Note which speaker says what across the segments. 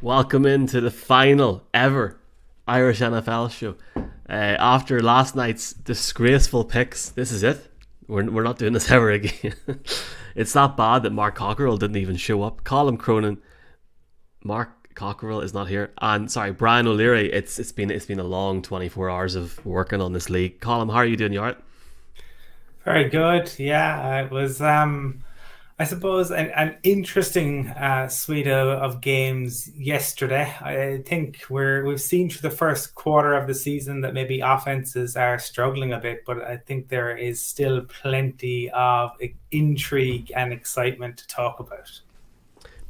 Speaker 1: Welcome into the final ever Irish NFL show. After last night's disgraceful picks, this is it. We're not doing this ever again. It's that bad that Mark Cockerell didn't even show up. Colm Cronin, Mark Cockerell is not here, and sorry, Brian O'Leary. It's been a long 24 hours of working on this league. Colm, how are you doing? You alright?
Speaker 2: Very good. Yeah, it was, I suppose, an interesting suite of games yesterday. I think we've seen through the first quarter of the season that maybe offenses are struggling a bit, but I think there is still plenty of intrigue and excitement to talk about.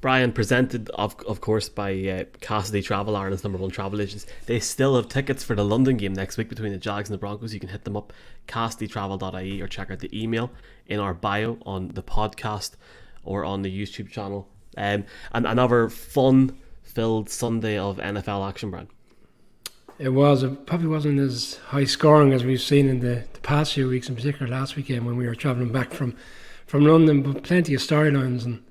Speaker 1: Brian, presented of course by Cassidy Travel, Ireland's #1 travel agents. They still have tickets for the London game next week between the Jags and the Broncos. You can hit them up, cassidytravel.ie, or check out the email in our bio on the podcast or on the YouTube channel. And another fun-filled Sunday of NFL action, Brian.
Speaker 3: It was. It probably wasn't as high scoring as we've seen in the past few weeks, in particular last weekend when we were travelling back from London, but plenty of storylines and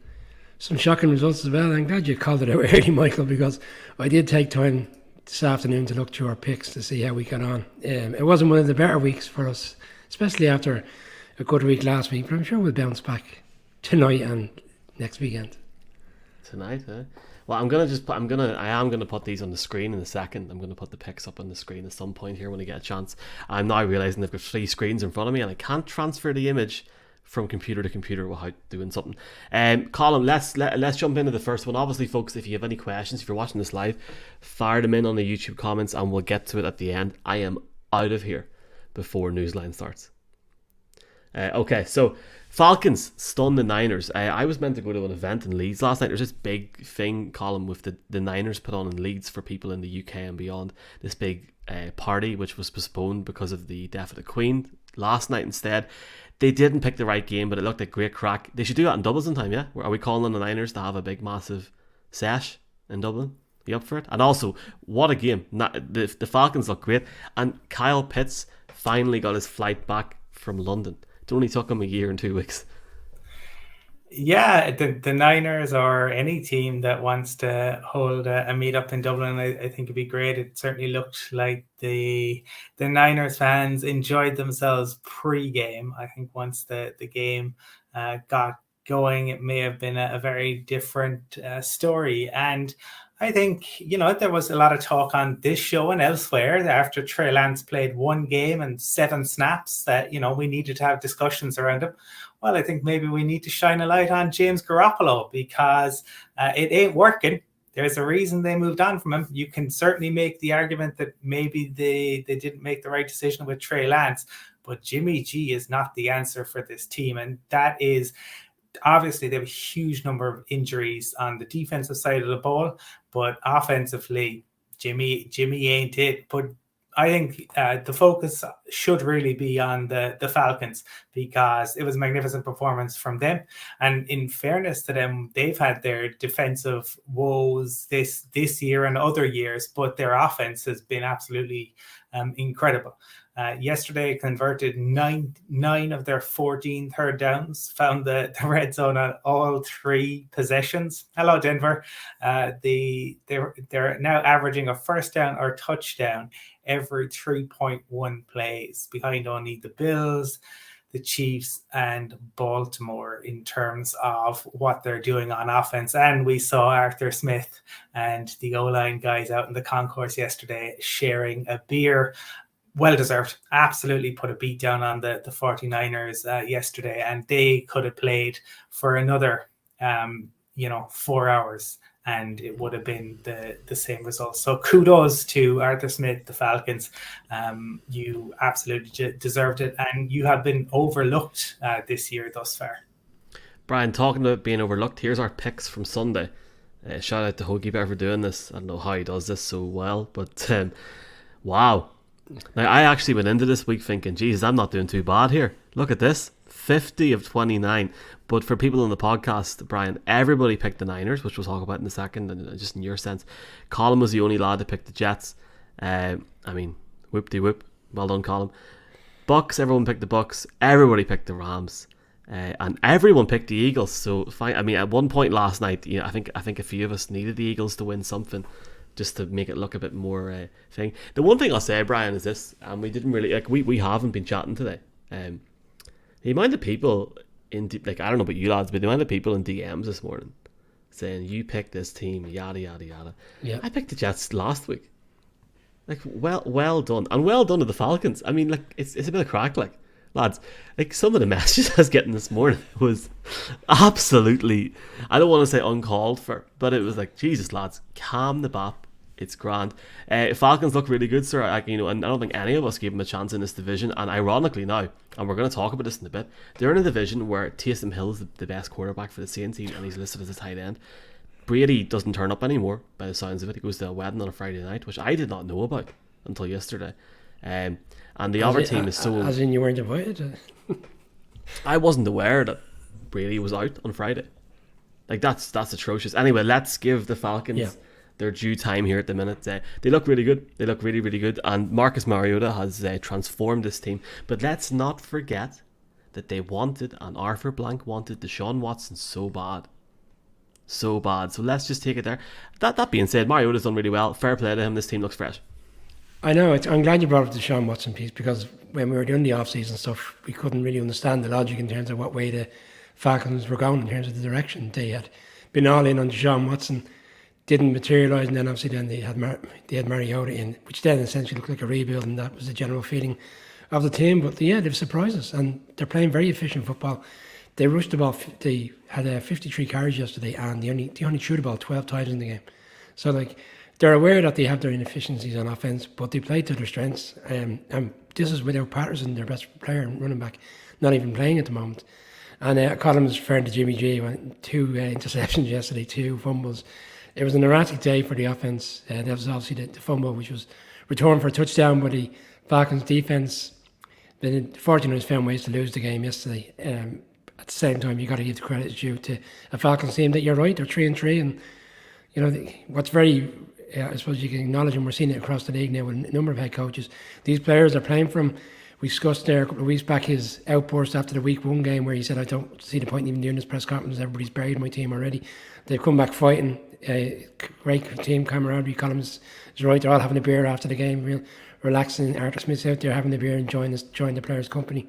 Speaker 3: some shocking results as well. I'm glad you called it out early, Michael, because I did take time this afternoon to look through our picks to see how we got on. It wasn't one of the better weeks for us, especially after a good week last week, but I'm sure we'll bounce back tonight and next weekend.
Speaker 1: Tonight, eh? Well, I am gonna put these on the screen in a second. I'm gonna put the picks up on the screen at some point here when I get a chance. I'm now realising they've got 3 screens in front of me and I can't transfer the image from computer to computer without doing something. Colm, let's jump into the first one. Obviously, folks, if you have any questions, if you're watching this live, fire them in on the YouTube comments and we'll get to it at the end. I am out of here before Newsline starts. Okay, so Falcons stun the Niners. I was meant to go to an event in Leeds last night. There's this big thing, Colm, with the Niners put on in Leeds for people in the UK and beyond. This big party, which was postponed because of the death of the Queen last night instead. They didn't pick the right game, but it looked like great crack. They should do that in Dublin sometime, yeah? Are we calling on the Niners to have a big, massive sesh in Dublin? You up for it? And also, what a game. The Falcons look great. And Kyle Pitts finally got his flight back from London. It only took him a year and 2 weeks.
Speaker 2: Yeah, the Niners or any team that wants to hold a meet-up in Dublin, I think it'd be great. It certainly looked like the Niners fans enjoyed themselves pre-game. I think once the game got going, it may have been a very different story. And I think, there was a lot of talk on this show and elsewhere after Trey Lance played 1 game and 7 snaps that, we needed to have discussions around him. Well, I think maybe we need to shine a light on James Garoppolo because it ain't working. There's a reason they moved on from him. You can certainly make the argument that maybe they didn't make the right decision with Trey Lance, but Jimmy G is not the answer for this team. And that is, obviously, they have a huge number of injuries on the defensive side of the ball, but offensively, Jimmy ain't it. But I think the focus should really be on the Falcons because it was a magnificent performance from them. And in fairness to them, they've had their defensive woes this year and other years, but their offense has been absolutely incredible. Yesterday, converted nine of their 14 third downs, found the red zone on all 3 possessions. Hello, Denver. They're now averaging a first down or touchdown every 3.1 plays, behind only the Bills, the Chiefs and Baltimore in terms of what they're doing on offense. And we saw Arthur Smith and the O-line guys out in the concourse yesterday sharing a beer. Well deserved. Absolutely put a beat down on the 49ers yesterday, and they could have played for another 4 hours and it would have been the same result. So kudos to Arthur Smith, the Falcons. You absolutely deserved it, and you have been overlooked this year thus far.
Speaker 1: Brian, talking about being overlooked, here's our picks from Sunday. Shout out to Hoagie Bear for doing this. I don't know how he does this so well, but wow. Now, I actually went into this week thinking, Jesus, I'm not doing too bad here. Look at this, 50 of 29. But for people on the podcast, Brian, everybody picked the Niners, which we'll talk about in a second, and just in your sense. Colin was the only lad to pick the Jets. Whoop-de-whoop. Well done, Colin. Bucks, everyone picked the Bucks. Everybody picked the Rams. And everyone picked the Eagles. So, fine. I mean, at one point last night, I think a few of us needed the Eagles to win something, just to make it look a bit more thing. The one thing I'll say, Brian, is this, and we didn't really, we haven't been chatting today. The amount of people in, I don't know about you lads, but the amount of people in DMs this morning saying, you picked this team, yada, yada, yada.
Speaker 3: Yeah.
Speaker 1: I picked the Jets last week. Well done. And well done to the Falcons. I mean, it's a bit of crack, lads. Some of the messages I was getting this morning was absolutely, I don't want to say uncalled for, but it was Jesus, lads, calm the bop. It's grand. Falcons look really good, sir. And I don't think any of us gave them a chance in this division. And ironically now, and we're going to talk about this in a bit, they're in a division where Taysom Hill is the best quarterback for the Saints, and he's listed as a tight end. Brady doesn't turn up anymore, by the sounds of it. He goes to a wedding on a Friday night, which I did not know about until yesterday. And the other team is so...
Speaker 3: As in you weren't invited?
Speaker 1: I wasn't aware that Brady was out on Friday. That's atrocious. Anyway, let's give the Falcons their due time here at the minute. They look really good. They look really, really good. And Marcus Mariota has transformed this team. But let's not forget that they wanted, and Arthur Blank wanted, Deshaun Watson so bad. So bad. So let's just take it there. That being said, Mariota's done really well. Fair play to him. This team looks fresh.
Speaker 3: I know. I'm glad you brought up the Deshaun Watson piece, because when we were doing the off-season stuff, we couldn't really understand the logic in terms of what way the Falcons were going in terms of the direction. They had been all in on Deshaun Watson, didn't materialise, and then obviously they had Mariota in, which then essentially looked like a rebuild, and that was the general feeling of the team. But they've surprised us, and they're playing very efficient football. They rushed the ball. They had 53 carries yesterday, and they only threw the ball 12 times in the game. So they're aware that they have their inefficiencies on offense, but they play to their strengths. And this is without Patterson, their best player and running back, not even playing at the moment. And Colin was referring to Jimmy G. Went 2 interceptions yesterday, 2 fumbles. It was an erratic day for the offense. There was obviously the fumble, which was returned for a touchdown, but the Falcons' defense, the 49ers found ways to lose the game yesterday. At the same time, you got to give the credit due to a Falcons team that, you're right, they're 3-3, and what's very, I suppose you can acknowledge, and we're seeing it across the league now with a number of head coaches. These players are playing from. We discussed there a couple of weeks back his outburst after the week 1 game, where he said, I don't see the point in even doing this press conference. Everybody's buried my team already. They've come back fighting. Great team camaraderie. Collins is right. They're all having a beer after the game, real relaxing. Arthur Smith's out there having a beer, enjoying the players' company.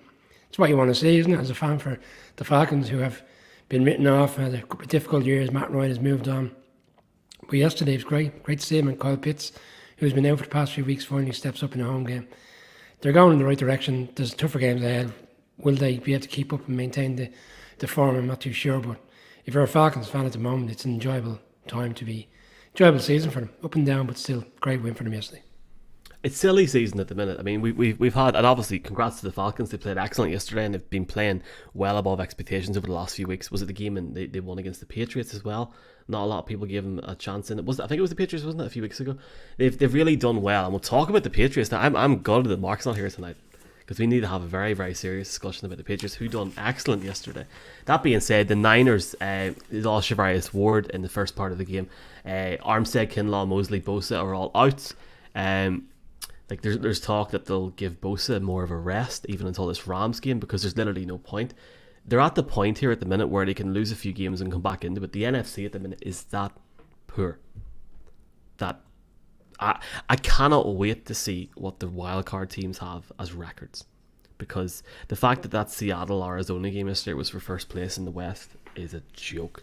Speaker 3: It's what you want to see, isn't it, as a fan for the Falcons, who have been written off, had a couple of difficult years. Matt Ryan has moved on. But yesterday was great to see him, and Kyle Pitts, who's been out for the past few weeks, finally steps up in a home game. They're going in the right direction. There's tougher games ahead. Will they be able to keep up and maintain the form? I'm not too sure, but if you're a Falcons fan at the moment, it's an enjoyable season for them. Up and down, but still great win for them yesterday.
Speaker 1: It's silly season at the minute. I mean, we've had, and obviously congrats to the Falcons. They played excellent yesterday, and they've been playing well above expectations over the last few weeks. Was it the game and they won against the Patriots as well? Not a lot of people gave them a chance in it. I think it was the Patriots, wasn't it, a few weeks ago? They've really done well, and we'll talk about the Patriots. Now, I'm gutted that Mark's not here tonight, because we need to have a very, very serious discussion about the Patriots, who done excellent yesterday. That being said, the Niners lost Shavarius Ward in the first part of the game. Armstead, Kinlaw, Mosley, Bosa are all out. There's talk that they'll give Bosa more of a rest even until this Rams game, because there's literally no point. They're at the point here at the minute where they can lose a few games and come back into it. The NFC at the minute is that poor that I cannot wait to see what the wildcard teams have as records, because the fact that Seattle Arizona game yesterday was for first place in the West is a joke.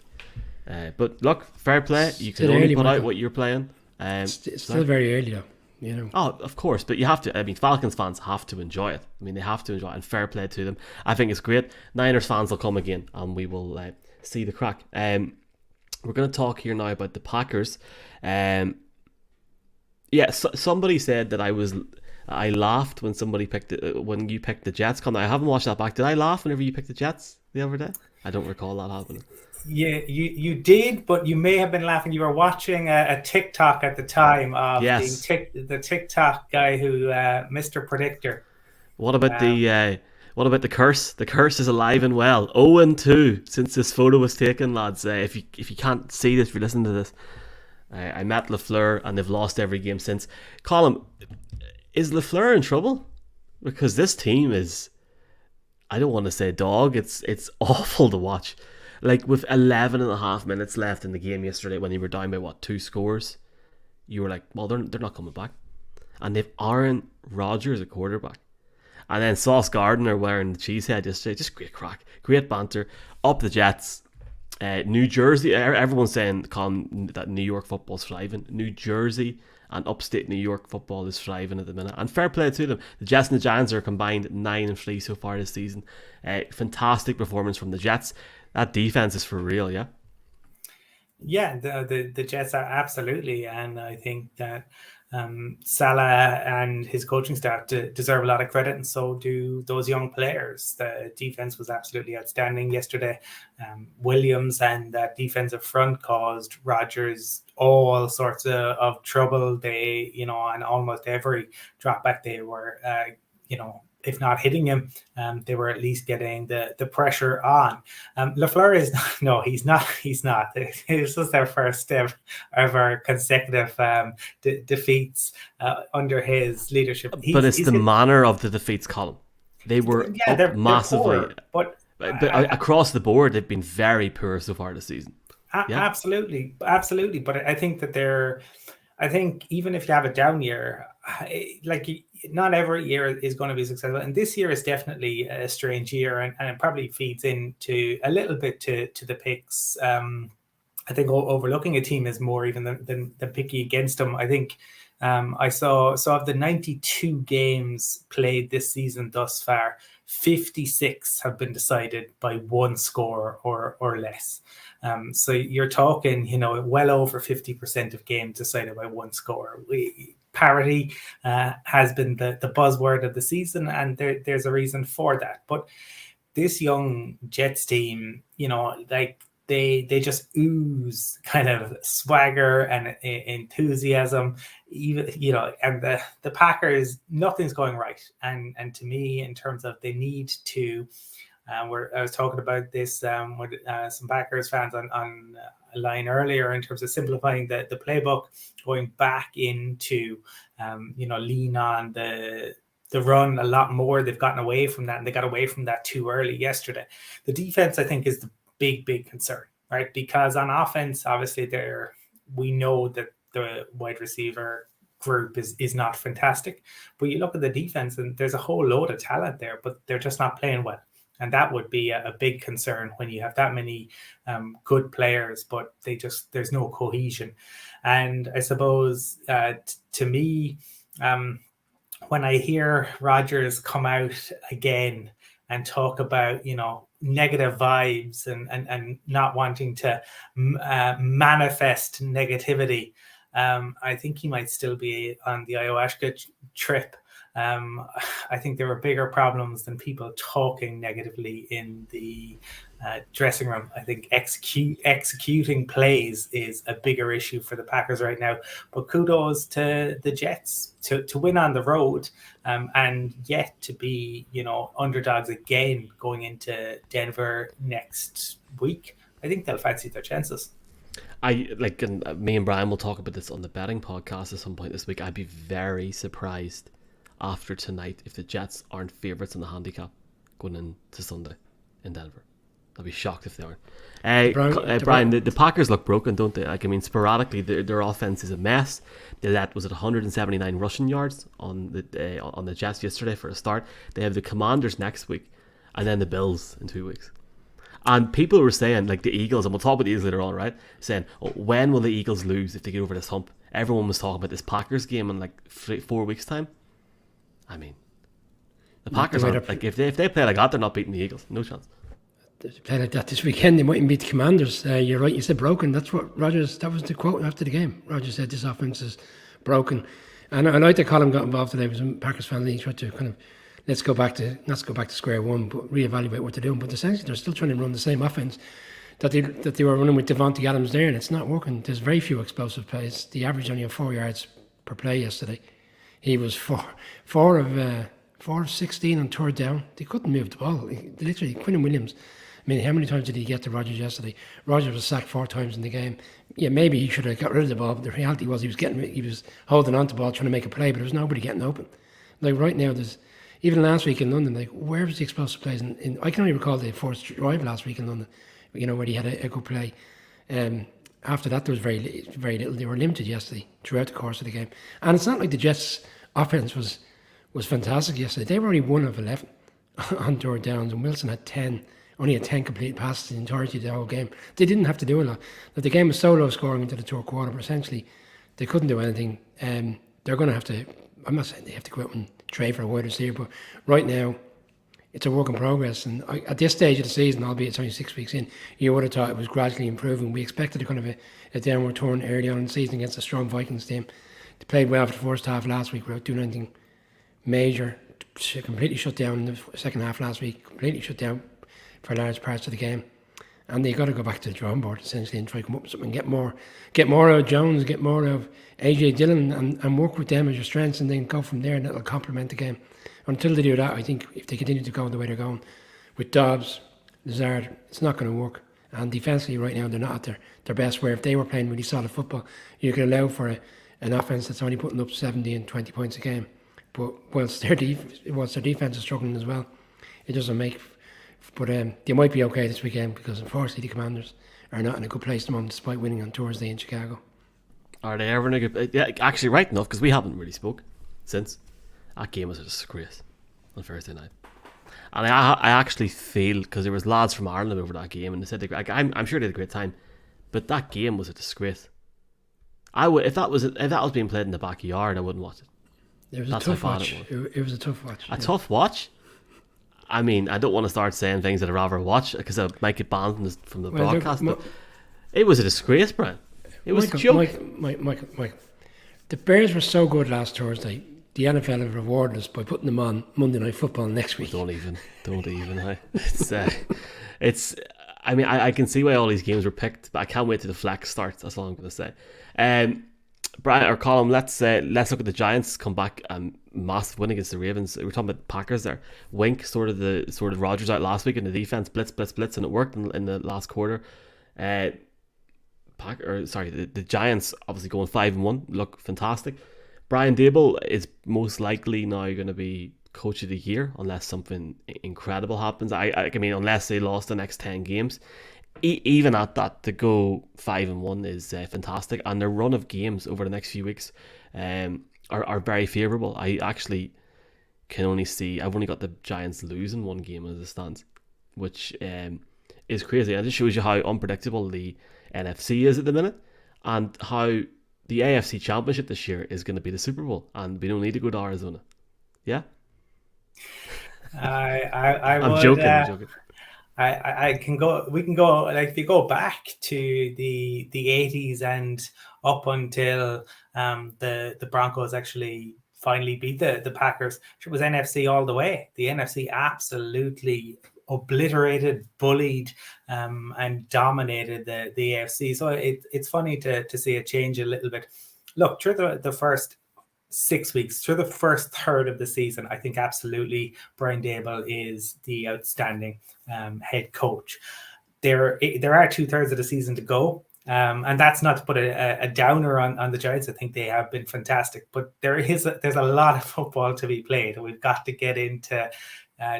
Speaker 1: But look, fair play. You can only put out what you're playing.
Speaker 3: It's still very early though. You know.
Speaker 1: Oh, of course, but you have to. I mean, Falcons fans have to enjoy it. I mean, they have to enjoy it, and fair play to them. I think it's great. Niners fans will come again, and we will see the crack. We're going to talk here now about the Packers. Somebody said that I laughed when somebody when you picked the Jets. I haven't watched that back. Did I laugh whenever you picked the Jets the other day? I don't recall that happening.
Speaker 2: Yeah, you did, but you may have been laughing. You were watching a TikTok at the time of the TikTok guy who Mr. Predictor.
Speaker 1: What about the curse? The curse is alive and well. 0-2 since this photo was taken, lads. If you can't see this, if you're listening to this, I met LaFleur and they've lost every game since. Colin, is LaFleur in trouble? Because this team is, I don't want to say dog. It's awful to watch. Like, with 11 and a half minutes left in the game yesterday, when you were down by 2 scores, you were like, well, they're not coming back. And they've Aaron Rodgers at quarterback. And then Sauce Gardner wearing the cheese head yesterday. Just great crack. Great banter. Up the Jets. New Jersey. Everyone's saying, Colin, that New York football's thriving. New Jersey and upstate New York football is thriving at the minute. And fair play to them. The Jets and the Giants are combined 9-3 so far this season. Fantastic performance from the Jets. That defense is for real, yeah?
Speaker 2: Yeah, the Jets are absolutely. And I think that Salah and his coaching staff deserve a lot of credit, and so do those young players. The defense was absolutely outstanding yesterday. Williams and that defensive front caused Rodgers all sorts of trouble. They, and almost every drop back they were, if not hitting him, they were at least getting the pressure on. LaFleur is he's not. This was their first ever consecutive defeats under his leadership.
Speaker 1: But it's the manner of the defeats, Colin. They were up massively.
Speaker 2: They're poor,
Speaker 1: but across the board, they've been very poor so far this season.
Speaker 2: Absolutely. But I think that I think even if you have a down year, not every year is going to be successful, and this year is definitely a strange year, and it probably feeds into a little bit to the picks. I think overlooking a team is more even than picky against them. I think I saw of the 92 games played this season thus far, 56 have been decided by one score or less. So you're talking, well over 50% of games decided by one score. Parity has been the buzzword of the season, and there's a reason for that. But this young Jets team, they just ooze kind of swagger and enthusiasm, even and the Packers, nothing's going right. And to me, in terms of they need to. I was talking about this with some Packers fans on a line earlier in terms of simplifying the playbook, going back into lean on the run a lot more. They've gotten away from that, and they got away from that too early yesterday. The defense, I think, is the big concern, right? Because on offense, obviously, we know that the wide receiver group is not fantastic, but you look at the defense and there's a whole load of talent there, but they're just not playing well. And that would be a big concern when you have that many good players, but there's no cohesion. And I suppose to me, when I hear Rodgers come out again and talk about, negative vibes and not wanting to manifest negativity, I think he might still be on the ayahuasca trip. I think there were bigger problems than people talking negatively in the dressing room. I think executing plays is a bigger issue for the Packers right now. But kudos to the Jets to win on the road and yet to be, underdogs again going into Denver next week. I think they'll fancy their chances.
Speaker 1: And me and Brian will talk about this on the betting podcast at some point this week. I'd be very surprised after tonight if the Jets aren't favourites in the handicap going into Sunday in Denver. I'll be shocked if they aren't. Brian, the Packers look broken, don't they? Like, I mean, sporadically, their offense is a mess. They let 179 rushing yards on the Jets yesterday for a start. They have the Commanders next week, and then the Bills in 2 weeks. And people were saying, like the Eagles, and we'll talk about the Eagles later on, right? Saying, when will the Eagles lose if they get over this hump? Everyone was talking about this Packers game in like 4 weeks' time. I mean, the Packers aren't, like, if they play like that, they're not beating the Eagles. No chance.
Speaker 3: If they play like that this weekend, they mightn't beat the Commanders. You're right, you said broken. That's what Rodgers, that was the quote after the game. Rodgers said this offense is broken. And I like that Colin got involved today. It was a Packers fan league, tried to kind of let's go back to square one, but reevaluate what they're doing. But essentially, they're still trying to run the same offense that they were running with Devontae Adams there, and it's not working. There's very few explosive plays. The average only had 4 yards per play yesterday. He was four of 16 on third down. They couldn't move the ball. Literally, Quinn Williams. I mean, how many times did he get to Rodgers yesterday? Rodgers was sacked 4 times in the game. Yeah, maybe he should have got rid of the ball, but the reality was he was holding on to the ball, trying to make a play, but there was nobody getting open. Like right now, even last week in London, like where was the explosive plays? I can only recall the fourth drive last week in London, where he had a good play. After that, there was very little. They were limited yesterday throughout the course of the game, and it's not like the Jets' offense was fantastic yesterday. They were only 1 of 11 on third downs, and Wilson had 10. Only had 10 complete passes in the entirety of the whole game. They didn't have to do a lot. But the game was so low scoring into the third quarter, but essentially they couldn't do anything. They're going to have to, I'm not saying they have to go out and trade for a wide receiver, but right now it's a work in progress. And at this stage of the season, albeit it's only 6 weeks in, you would have thought it was gradually improving. We expected a kind of a downward turn early on in the season against a strong Vikings team. They played well for the first half last week without doing anything major. Completely shut down in the second half last week, completely shut down for large parts of the game, and they got to go back to the drawing board essentially and try to come up with something, get more out of Jones, get more out of AJ Dillon, and work with them as your strengths, and then go from there, and that'll complement the game. Until they do that, I think if they continue to go the way they're going with Dobbs, Lazard, it's not going to work. And defensively right now, they're not at their best, where if they were playing really solid football, you could allow for an offense that's only putting up 70 and 20 points a game. But whilst their defense is struggling as well, it doesn't make. But they might be okay this weekend, because unfortunately the Commanders are not in a good place at the moment, despite winning on Thursday in Chicago.
Speaker 1: Are they ever in a good? Yeah, actually, right enough, because we haven't really spoke since. That game was a disgrace on Thursday night, and I actually feel, because there was lads from Ireland over that game, and they said I'm sure they had a great time, but that game was a disgrace. I would, if that was being played in the backyard, I wouldn't watch it.
Speaker 3: It was a tough watch. It was a tough watch.
Speaker 1: Tough watch. I mean, I don't want to start saying things that I'd rather watch, because I might get banned from the broadcast. But it was a disgrace, Brian. It was a joke.
Speaker 3: Michael, the Bears were so good last Thursday. The NFL have rewarded us by putting them on Monday Night Football next week.
Speaker 1: Don't even. It's. I mean, I can see why all these games were picked, but I can't wait till the flex starts. That's all I'm going to say. Brian or Colin, let's look at the Giants come back and massive win against the Ravens. We're talking about Packers there. Wink sort of Rodgers out last week in the defense, blitz, and it worked in the last quarter. The Giants obviously going 5-1, look fantastic. Brian Dable is most likely now going to be coach of the year unless something incredible happens. I mean, unless they lost the next 10 games. Even at that, to go 5-1 is fantastic, and their run of games over the next few weeks are very favourable. I actually can only see, I've only got the Giants losing one game as it stands, which is crazy. And it just shows you how unpredictable the NFC is at the minute, and how the AFC Championship this year is going to be the Super Bowl, and we don't need to go to Arizona. Yeah, I'm joking.
Speaker 2: I can go. We can go. Like, if you go back to the 80s and up until the Broncos actually finally beat the Packers, it was NFC all the way. The NFC absolutely obliterated, bullied, and dominated the AFC. So it's funny to see it change a little bit. Look, through the first 6 weeks, through the first third of the season, I think absolutely Brian Dable is the outstanding head coach. There are 2/3 of the season to go. And that's not to put a downer on the Giants. I think they have been fantastic, but there's a lot of football to be played, and we've got to get into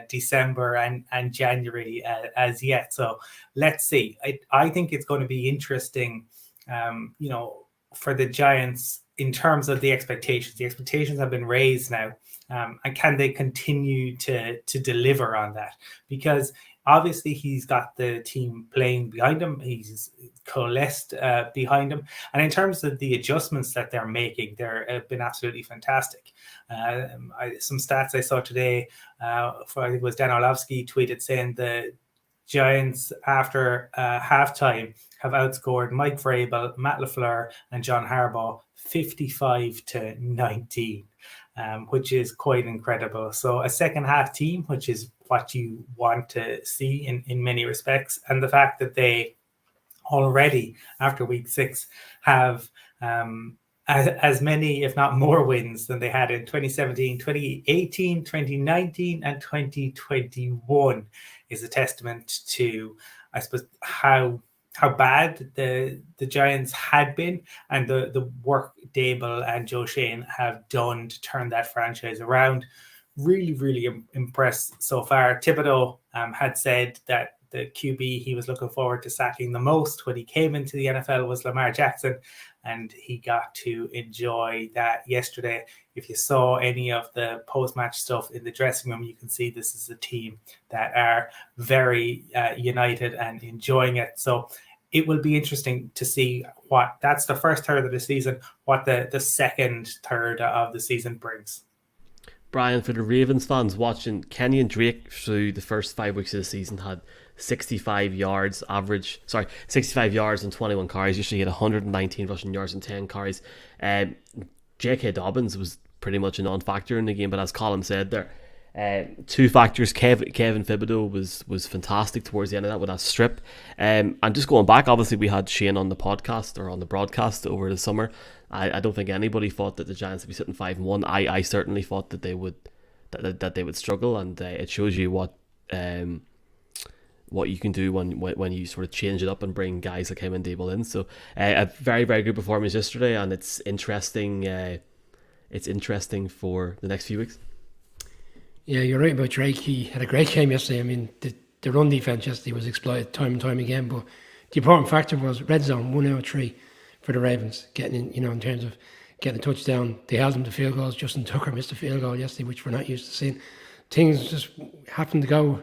Speaker 2: December and January as yet. So let's see. I think it's going to be interesting, for the Giants in terms of the expectations. The expectations have been raised now, and can they continue to deliver on that? Because obviously he's got the team playing behind him. He's coalesced behind him. And in terms of the adjustments that they're making, they've been absolutely fantastic. Some stats I saw today, I think it was Dan Orlovsky tweeted saying the Giants after halftime have outscored Mike Vrabel, Matt LaFleur, and John Harbaugh 55-19. Which is quite incredible. So a second half team, which is what you want to see in many respects. And the fact that they already, after week 6, have as many, if not more wins than they had in 2017, 2018, 2019, and 2021 is a testament to, I suppose, how bad the Giants had been and the work Dable and Joe Shane have done to turn that franchise around. Really, really impressed so far. Thibodeau had said that the QB he was looking forward to sacking the most when he came into the NFL was Lamar Jackson, and he got to enjoy that yesterday. If you saw any of the post-match stuff in the dressing room, you can see this is a team that are very united and enjoying it. So it will be interesting to see that's the first third of the season, what the second third of the season brings.
Speaker 1: Brian, for the Ravens fans watching, Kenyon Drake through the first 5 weeks of the season had 65 yards average. 65 yards and 21 carries. Usually he had 119 rushing yards and 10 carries. J.K. Dobbins was pretty much a non-factor in the game, but as Colin said there, 2 factors. Kevin Thibodeau was fantastic towards the end of that with that strip. And just going back, obviously we had Shane on the podcast or on the broadcast over the summer. I don't think anybody thought that the Giants would be sitting 5-1. I certainly thought that they would struggle, and it shows you what you can do when you sort of change it up and bring guys like him and Dable in. So a very, very good performance yesterday, and it's interesting. It's interesting for the next few weeks.
Speaker 3: Yeah, you're right about Drake. He had a great game yesterday. I mean, the run defense yesterday was exploited time and time again, but the important factor was red zone, 1 out of 3 for the Ravens, getting in, in terms of getting a touchdown. They held them to field goals. Justin Tucker missed a field goal yesterday, which we're not used to seeing. Things just happened to go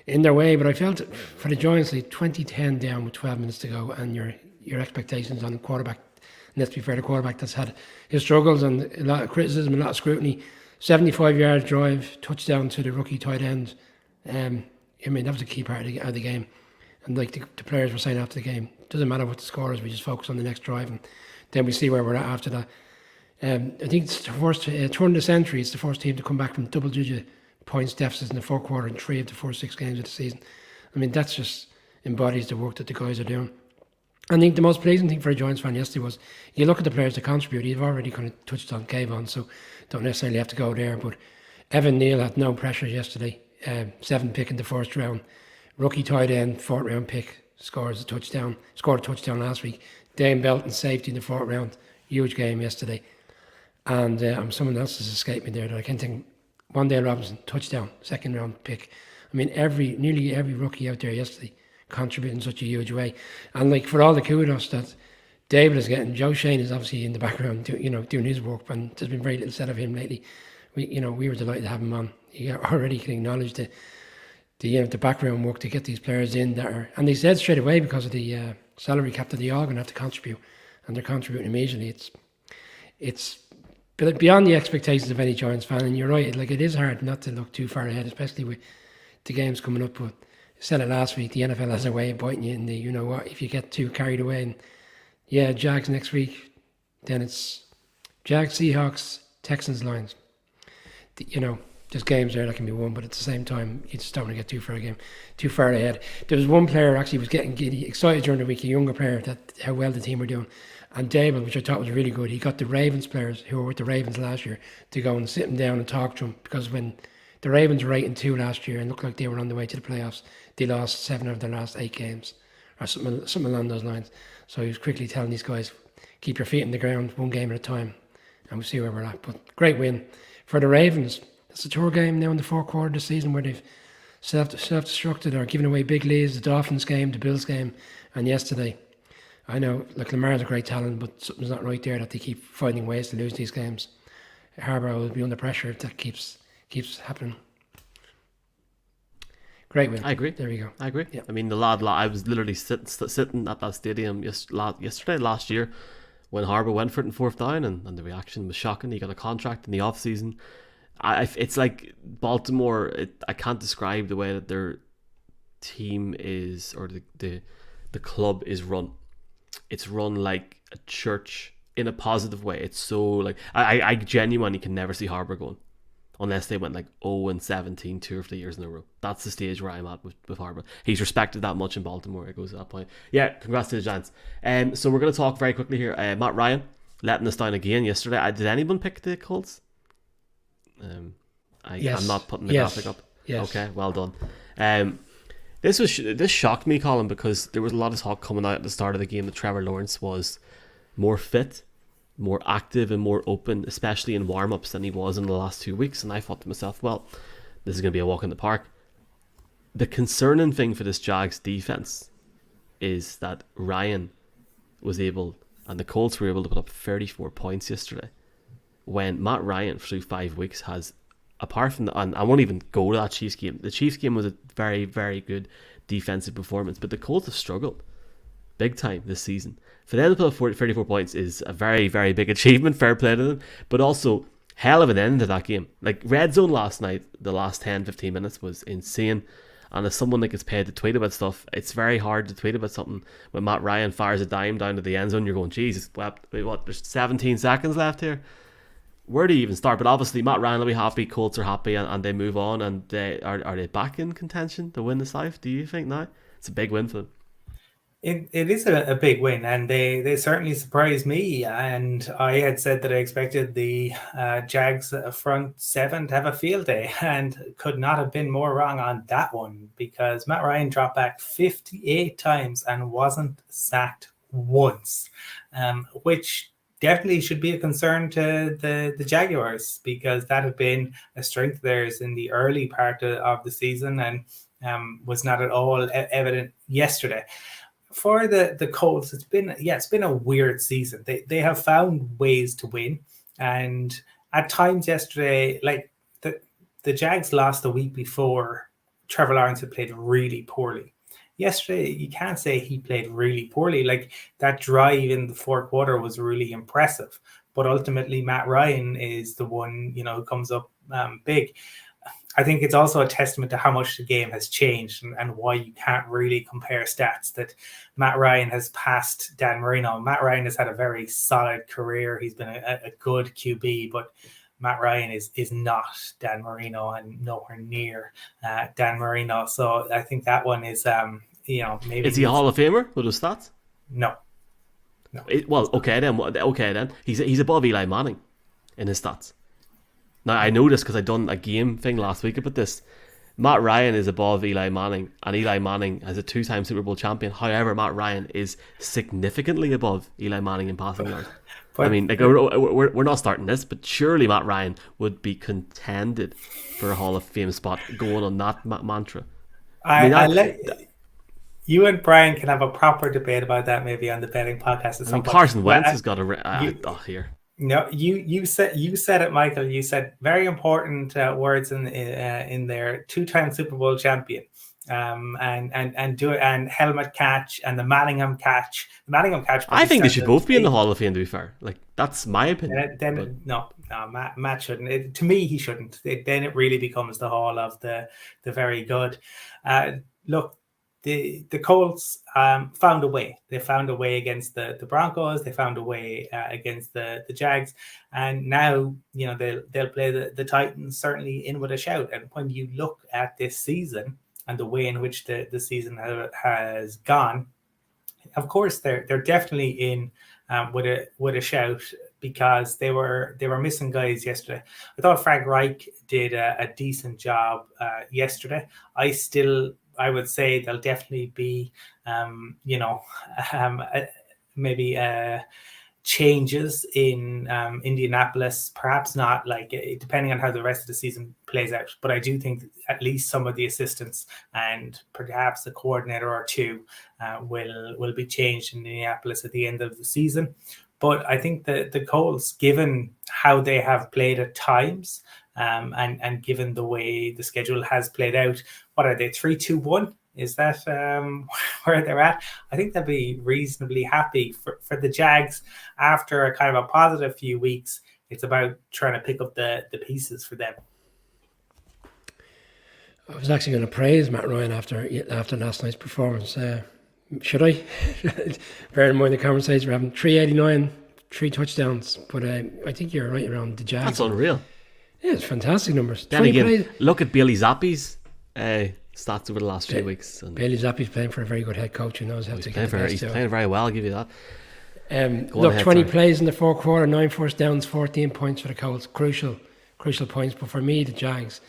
Speaker 3: in their way, but I felt for the Giants, like 20-10 down with 12 minutes to go, and your expectations on the quarterback, and let's be fair, the quarterback that's had his struggles and a lot of criticism, a lot of scrutiny. 75-yard drive, touchdown to the rookie tight end. I mean, that was a key part of the game. And like the players were saying after the game, doesn't matter what the score is, we just focus on the next drive, and then we see where we're at after that. I think it's the first turn of the century. It's the first team to come back from double-digit points deficits in the fourth quarter in 3 of the first 6 games of the season. I mean, that's just embodies the work that the guys are doing. I think the most pleasing thing for a Giants fan yesterday was you look at the players that contribute. You've already kind of touched on Kayvon, so don't necessarily have to go there. But Evan Neal had no pressure yesterday. 7th pick in the first round. Rookie tight end, 4th round pick, scored a touchdown last week. Dane Belton, safety in the 4th round. Huge game yesterday. And someone else has escaped me there that I can't think. Wandale Robinson, touchdown, 2nd round pick. I mean, nearly every rookie out there yesterday contributing in such a huge way. And like for all the kudos that David is getting, Joe Shane is obviously in the background doing his work, and there's been very little said of him lately. We were delighted to have him on. He already can acknowledge the background work to get these players in that are, and they said straight away because of the salary cap that they are going to have to contribute, and they're contributing immediately. It's beyond the expectations of any Giants fan, and you're right, like it is hard not to look too far ahead, especially with the games coming up. But I said it last week, the NFL has a way of biting you in the, if you get too carried away. And Jags next week, then it's Jags, Seahawks, Texans, Lions. There's games there that can be won, but at the same time, you just don't want to get too far ahead. There was one player actually was getting excited during the week, a younger player, that how well the team were doing. And Dable, which I thought was really good, he got the Ravens players who were with the Ravens last year to go and sit them down and talk to them, because when the Ravens were 8-2 last year and looked like they were on the way to the playoffs, they lost 7 of their last 8 games, or something along those lines. So he was quickly telling these guys, keep your feet in the ground, one game at a time, and we'll see where we're at. But great win for the Ravens. It's a tour game now in the fourth quarter of the season where they've self-destructed or given away big leads. The Dolphins game, the Bills game, and yesterday. I know, like, Lamar's a great talent, but something's not right there that they keep finding ways to lose these games. Harbour will be under pressure if that keeps happening. Great win.
Speaker 1: I agree.
Speaker 3: There we go.
Speaker 1: I agree.
Speaker 3: Yeah.
Speaker 1: I mean, the lad, I was literally sitting at that stadium last year, when Harbour went for it in fourth down, and the reaction was shocking. He got a contract in the off season. It's like Baltimore. I can't describe the way that their team is, or the club is run. It's run like a church in a positive way. It's so like I genuinely can never see Harbour going, unless they went like 0-17 2 or 3 years in a row. That's the stage where I'm at with Harbour. He's respected that much in Baltimore. It goes to that point. Yeah, congrats to the Giants. So we're going to talk very quickly here. Matt Ryan letting us down again yesterday. Did anyone pick the Colts?
Speaker 3: Yes.
Speaker 1: I'm not putting the graphic up.
Speaker 3: Yes.
Speaker 1: Okay, well done. This shocked me, Colin, because there was a lot of talk coming out at the start of the game that Trevor Lawrence was more fit, more active, and more open, especially in warm-ups, than he was in the last 2 weeks. And I thought to myself, well, this is going to be a walk in the park. The concerning thing for this Jags defense is that Ryan was able, and the Colts were able to put up 34 points yesterday, when Matt Ryan through 5 weeks has, apart from and I won't even go to that Chiefs game. The Chiefs game was a very, very good defensive performance, but the Colts have struggled big time this season. For them to put up 34 points is a very, very big achievement. Fair play to them, but also hell of an end to that game. Like, red zone last night, the last 10-15 minutes was insane. And as someone that gets paid to tweet about stuff, it's very hard to tweet about something when Matt Ryan fires a dime down to the end zone. You're going, Jesus, what? There's 17 seconds left here. Where do you even start? But obviously Matt Ryan will be happy, Colts are happy, and they move on. And they are they back in contention to win the South, do you think now? It's a big win for them.
Speaker 2: It is a big win, and they certainly surprised me. And I had said that I expected the Jags front seven to have a field day, and could not have been more wrong on that one, because Matt Ryan dropped back 58 times and wasn't sacked once, which definitely should be a concern to the Jaguars, because that had been a strength of theirs in the early part of the season, and was not at all evident yesterday. For the Colts, it's been a weird season. They have found ways to win, and at times yesterday, like the Jags lost the week before, Trevor Lawrence had played really poorly. Yesterday, you can't say he played really poorly. Like, that drive in the fourth quarter was really impressive, but ultimately Matt Ryan is the one, who comes up big. I think it's also a testament to how much the game has changed, and why you can't really compare stats, that Matt Ryan has passed Dan Marino. Matt Ryan has had a very solid career. He's been a good QB, but Matt Ryan is not Dan Marino, and nowhere near Dan Marino. So I think that one is, maybe...
Speaker 1: Is he a Hall of Famer with his stats?
Speaker 2: No.
Speaker 1: Okay then. He's above Eli Manning in his stats. Now, I know this because I done a game thing last week about this. Matt Ryan is above Eli Manning, and Eli Manning is a 2-time Super Bowl champion. However, Matt Ryan is significantly above Eli Manning in passing yards. I mean, like, we're not starting this, but surely Matt Ryan would be contended for a Hall of Fame spot going on that mantra.
Speaker 2: You and Brian can have a proper debate about that, maybe on the betting podcast at some point.
Speaker 1: Carson Wentz has got a here.
Speaker 2: No, you said it, Michael. You said very important words in there. 2-time Super Bowl champion, and helmet catch, and the Manningham catch. The Manningham catch.
Speaker 1: I think they should both be in the Hall of Fame, to be fair. Like, that's my opinion.
Speaker 2: No, Matt shouldn't. To me, he shouldn't. Then it really becomes the Hall of the very good. Look. The Colts found a way. They found a way against the Broncos. They found a way against the Jags, and now they'll play the Titans certainly in with a shout. And when you look at this season and the way in which the season has gone, of course they're definitely in with a shout, because they were missing guys yesterday. I thought Frank Reich did a decent job yesterday. I still I would say there'll definitely be, maybe changes in Indianapolis. Perhaps not, like, depending on how the rest of the season plays out. But I do think at least some of the assistants and perhaps a coordinator or two will be changed in Indianapolis at the end of the season. But I think that the Colts, given how they have played at times, and given the way the schedule has played out, what are they, 3-2-1? Is that where they're at? I think they'll be reasonably happy. For the Jags, after a kind of a positive few weeks, it's about trying to pick up the pieces for them.
Speaker 3: I was actually going to praise Matt Ryan after last night's performance. Should I? Bear in mind the conversation we're having. 389, 3 touchdowns. But I think you're right around the Jags.
Speaker 1: That's unreal.
Speaker 3: Yeah, it's fantastic numbers.
Speaker 1: Then again, look at Bailey Zappi's stats over the last few weeks. And
Speaker 3: Bailey Zappi's playing for a very good head coach who knows how to get the best.
Speaker 1: He's playing very well, I'll give you that.
Speaker 3: Look, 20 plays in the fourth quarter, 9 first downs, 14 points for the Colts. Crucial points. But for me, the Jags,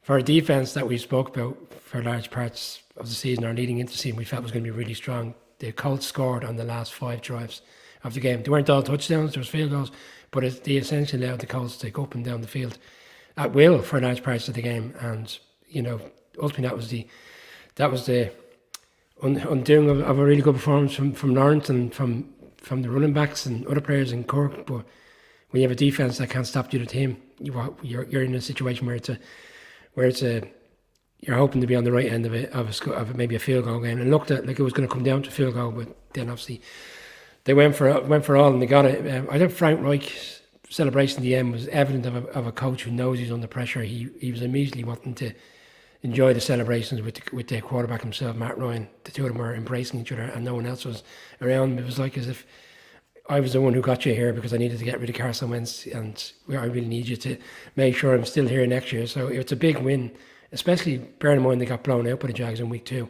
Speaker 3: for a defense that we spoke about for large parts of the season or leading into the season, we felt was going to be really strong. The Colts scored on the last 5 drives of the game. They weren't all touchdowns, there was field goals, but they essentially allowed the Colts to go up and down the field at will for large parts of the game. And, ultimately that was the undoing of a really good performance from Lawrence and from the running backs and other players in Cork. But when you have a defense that can't stop the other team, you're in a situation where you're hoping to be on the right end of maybe a field goal game. And looked at like it was going to come down to field goal, but then obviously they went for all and they got it. I think Frank Reich's celebration at the end was evident of a coach who knows he's under pressure. He was immediately wanting to enjoy the celebrations with the quarterback himself, Matt Ryan. The two of them were embracing each other and no one else was around. It was like as if I was the one who got you here because I needed to get rid of Carson Wentz and I really need you to make sure I'm still here next year. So it's a big win, especially bearing in mind they got blown out by the Jags in week 2.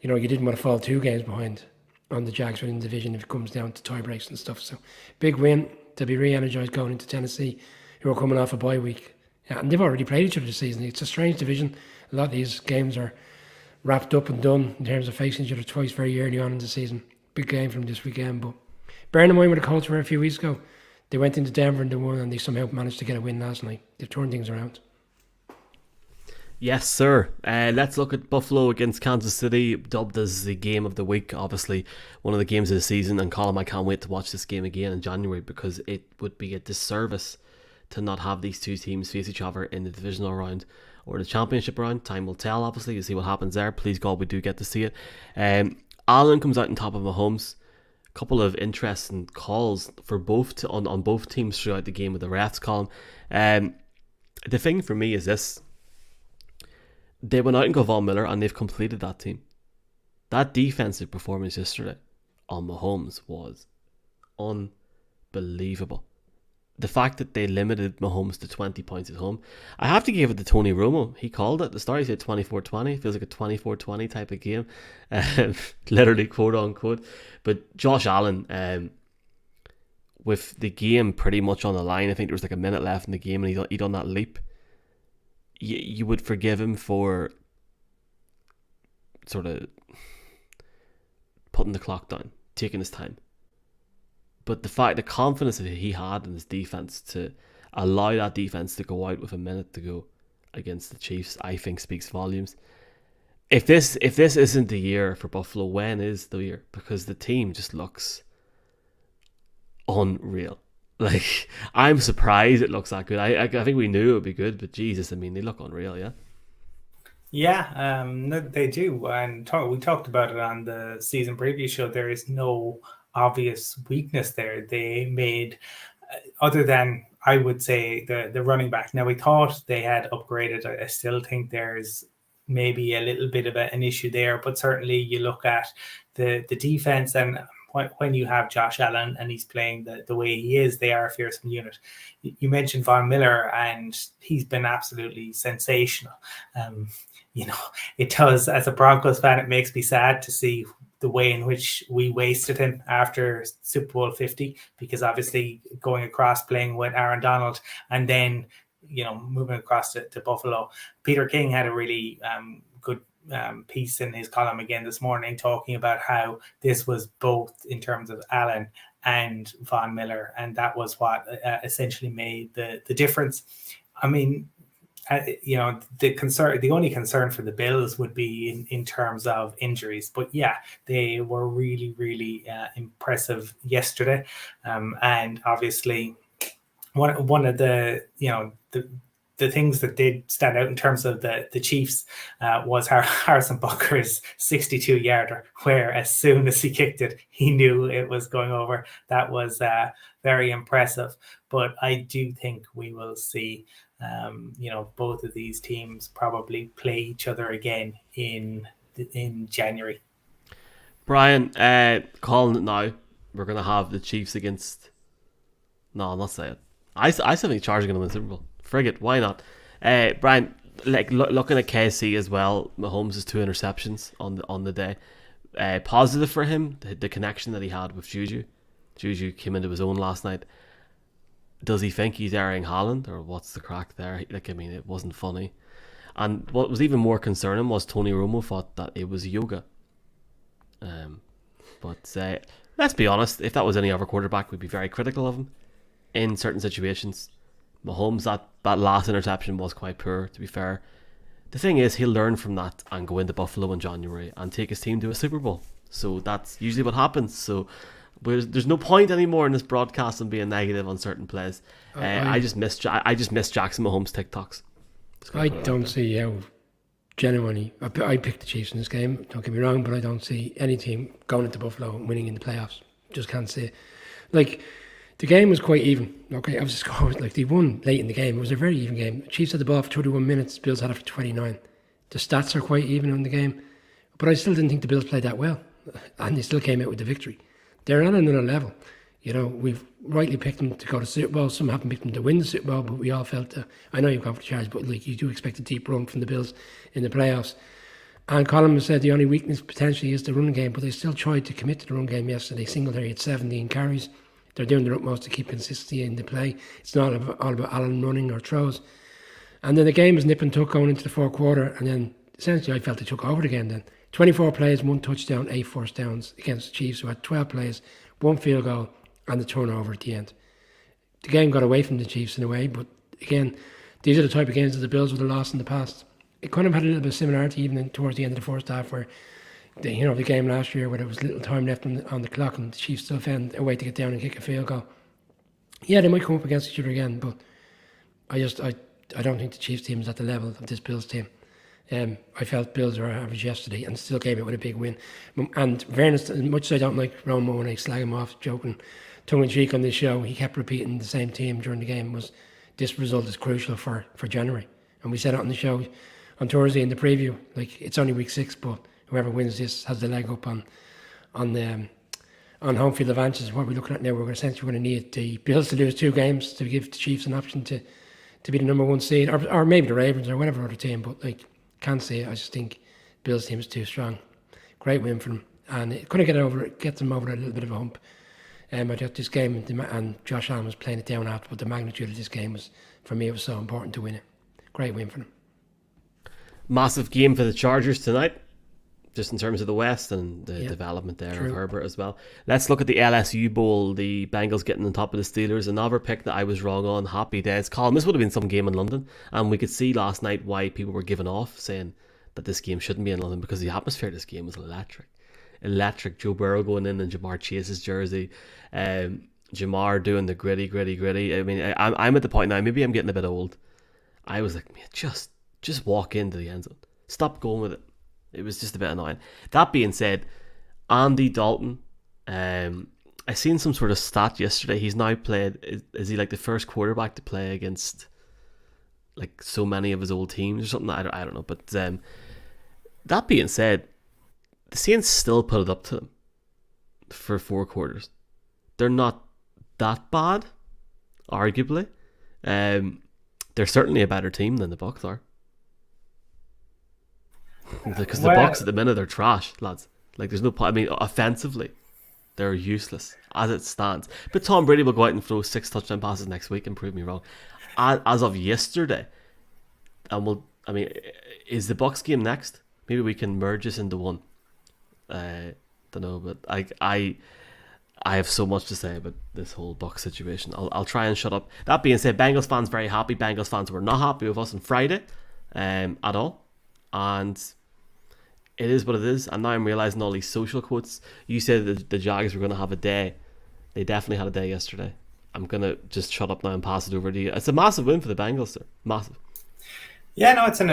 Speaker 3: You didn't want to fall 2 games behind on the Jags within the division if it comes down to tie breaks and stuff. So big win to be re-energised going into Tennessee, who are coming off a bye week. Yeah, and they've already played each other this season. It's a strange division. A lot of these games are wrapped up and done in terms of facing each other twice very early on in the season. Big game from this weekend. But bearing in mind where the Colts were a few weeks ago, they went into Denver and they won, and they somehow managed to get a win last night. They've turned things around.
Speaker 1: Yes, sir. Let's look at Buffalo against Kansas City, dubbed as the game of the week. Obviously, one of the games of the season. And Colin, I can't wait to watch this game again in January because it would be a disservice to not have these two teams face each other in the divisional round or the championship round. Time will tell, obviously, to see what happens there. Please God, we do get to see it. Allen comes out on top of Mahomes. A couple of interesting calls for both on both teams throughout the game with the refs, Colin. The thing for me is this. They went out and got Von Miller and they've completed that team. That defensive performance yesterday on Mahomes was unbelievable. The fact that they limited Mahomes to 20 points at home, I have to give it to Tony Romo. He called it at the start. He said 24-20. Feels like a 24-20 type of game. Literally, quote unquote. But Josh Allen, with the game pretty much on the line, I think there was like a minute left in the game and he done that leap. You would forgive him for sort of putting the clock down, taking his time. But the confidence that he had in his defense to allow that defense to go out with a minute to go against the Chiefs, I think speaks volumes. If this isn't the year for Buffalo, when is the year? Because the team just looks unreal. Like, I'm surprised it looks that good. I think we knew it would be good, but Jesus, I mean, they look unreal, yeah?
Speaker 2: Yeah, no, they do. And we talked about it on the season preview show. There is no obvious weakness there. They made, other than, I would say, the running back. Now, we thought they had upgraded. I still think there's maybe a little bit of an issue there, but certainly you look at the defense, and when you have Josh Allen and he's playing the way he is, they are a fearsome unit. You mentioned Von Miller, and he's been absolutely sensational. It does, as a Broncos fan, it makes me sad to see the way in which we wasted him after Super Bowl 50, because obviously going across playing with Aaron Donald and then moving across to Buffalo. Peter King had a really good piece in his column again this morning, talking about how this was both in terms of Allen and Von Miller, and that was what essentially made the difference. I mean, the only concern for the Bills would be in terms of injuries, but yeah, they were really, really impressive yesterday, and obviously one of the things that did stand out in terms of the Chiefs was Harrison Butker's 62-yarder, where as soon as he kicked it, he knew it was going over. That was very impressive. But I do think we will see, both of these teams probably play each other again in January.
Speaker 1: Brian, calling it now. We're going to have the Chiefs against... No, I'll not say it. I still think Chargers are going to win the Super Bowl. Frigate, why not? Brian, looking at KC as well, Mahomes has 2 interceptions on the day. Positive for him, the connection that he had with Juju. Juju came into his own last night. Does he think he's Erling Haaland, or what's the crack there? It wasn't funny. And what was even more concerning was Tony Romo thought that it was yoga. But let's be honest, if that was any other quarterback, we'd be very critical of him in certain situations. Mahomes, that last interception was quite poor, to be fair. The thing is, he'll learn from that and go into Buffalo in January and take his team to a Super Bowl. So that's usually what happens. So there's no point anymore in this broadcast and being negative on certain plays. I just miss Jackson Mahomes TikToks.
Speaker 3: I don't see how genuinely. I picked the Chiefs in this game. Don't get me wrong, but I don't see any team going into Buffalo and winning in the playoffs. Just can't see it. The game was quite even. Okay, I was scored. They won late in the game. It was a very even game. Chiefs had the ball for 31 minutes. Bills had it for 29. The stats are quite even in the game. But I still didn't think the Bills played that well. And they still came out with the victory. They're on another level. We've rightly picked them to go to the Super Bowl. Some haven't picked them to win the Super Bowl, but we all felt... I know you've gone for the Chargers, but you do expect a deep run from the Bills in the playoffs. And Colin has said the only weakness potentially is the run game, but they still tried to commit to the run game yesterday. Singletary had 17 carries. They're doing their utmost to keep consistency in the play. It's not all about Allen running or throws. And then the game was nip and tuck going into the fourth quarter. And then essentially I felt they took over again then. 24 plays, 1 touchdown, 8 first downs against the Chiefs, who had 12 plays, 1 field goal and the turnover at the end. The game got away from the Chiefs in a way, but again, these are the type of games that the Bills would have lost in the past. It kind of had a little bit of similarity even towards the end of the first half, where the game last year where there was little time left on the clock and the Chiefs still found a way to get down and kick a field goal. Yeah, they might come up against each other again, but I don't think the Chiefs team is at the level of this Bills team. I felt Bills were average yesterday and still came out with a big win. And fairness, as much as I don't like Romo when I slag him off, joking tongue-in-cheek on this show, he kept repeating the same theme during the game, was this result is crucial for January. And we said it on the show on Thursday in the preview, it's only week 6, but whoever wins this has the leg up on home field advantage. What we're looking at now, we're essentially going to need the Bills to lose 2 games to give the Chiefs an option to be the number 1 seed, or maybe the Ravens or whatever other team. But can't say it. I just think Bills team is too strong. Great win for them, and it couldn't get them over a little bit of a hump. I thought this game, and Josh Allen was playing it down after, but the magnitude of this game was, for me, it was so important to win it. Great win for them.
Speaker 1: Massive game for the Chargers tonight, just in terms of the West and the development there
Speaker 3: True.
Speaker 1: of Herbert as well. Let's look at the LSU Bowl, the Bengals getting on top of the Steelers. Another pick that I was wrong on. Happy days. Colin, this would have been some game in London, and we could see last night why people were giving off, saying that this game shouldn't be in London, because the atmosphere of this game was electric. Joe Burrow going in Jamar Chase's jersey, Jamar doing the gritty. I mean, I'm at the point now, maybe I'm getting a bit old. I was like, man, just walk into the end zone. Stop going with it. It was just a bit annoying. That being said, Andy Dalton, I seen some sort of stat yesterday. He's now played, is he the first quarterback to play against so many of his old teams or something? I don't know. But that being said, the Saints still put it up to them for 4 quarters. They're not that bad, arguably. They're certainly a better team than the Bucs are. Because the Bucs at the minute are trash, lads. There's no point. I mean, offensively, they're useless as it stands. But Tom Brady will go out and throw 6 touchdown passes next week and prove me wrong. As of yesterday, is the Bucs game next? Maybe we can merge this into one. Don't know, but I have so much to say about this whole Bucks situation. I'll try and shut up. That being said, Bengals fans very happy. Bengals fans were not happy with us on Friday, at all, and it is what it is. And now I'm realizing all these social quotes. You said that the Jags were going to have a day. They definitely had a day yesterday. I'm going to just shut up now and pass it over to you. It's a massive win for the Bengals, sir. Massive.
Speaker 2: Yeah, no, it's an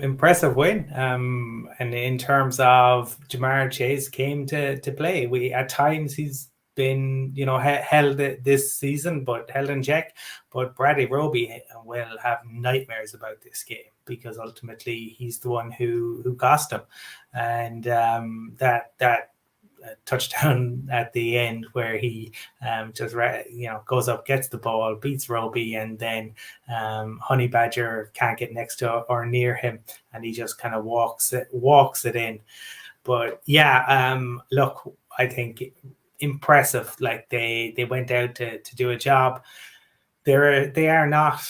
Speaker 2: impressive win. And in terms of Jamar Chase came to play, at times he's been, held this season, but held in check. But Bradley Roby will have nightmares about this game because ultimately he's the one who cost him. And that touchdown at the end where he just goes up, gets the ball, beats Roby, and then Honey Badger can't get next to or near him, and he just kind of walks it in. But yeah, look, I think impressive. Like they went out to do a job. They are not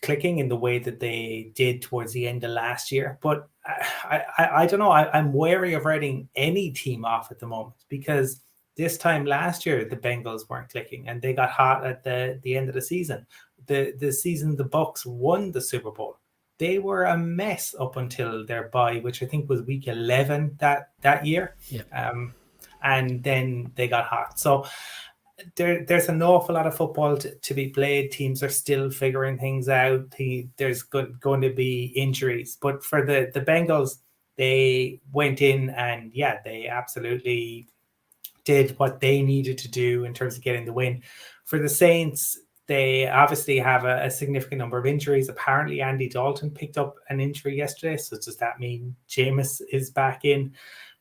Speaker 2: clicking in the way that they did towards the end of last year, but I don't know. I'm wary of writing any team off at the moment because this time last year the Bengals weren't clicking and they got hot at the end of the season. The season the Bucks won the Super Bowl, they were a mess up until their bye, which I think was week 11 that year.
Speaker 3: Yeah.
Speaker 2: And then they got hot. So there's an awful lot of football to be played. Teams are still figuring things out. There's going to be injuries. But for the Bengals, they went in and, yeah, they absolutely did what they needed to do in terms of getting the win. For the Saints, they obviously have a significant number of injuries. Apparently, Andy Dalton picked up an injury yesterday. So does that mean Jameis is back in?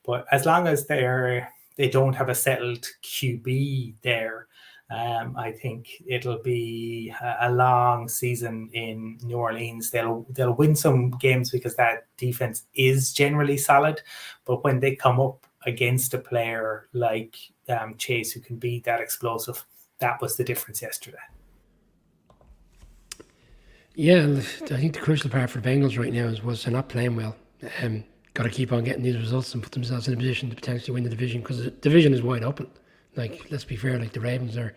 Speaker 2: But as long as they don't have a settled QB there, I think it'll be a long season in New Orleans. They'll win some games because that defense is generally solid, but when they come up against a player like Chase who can be that explosive, that was the difference yesterday.
Speaker 3: Yeah, I think the crucial part for the Bengals right now was they're not playing well. Got to keep on getting these results and put themselves in a position to potentially win the division because the division is wide open. Like, let's be fair, like the Ravens are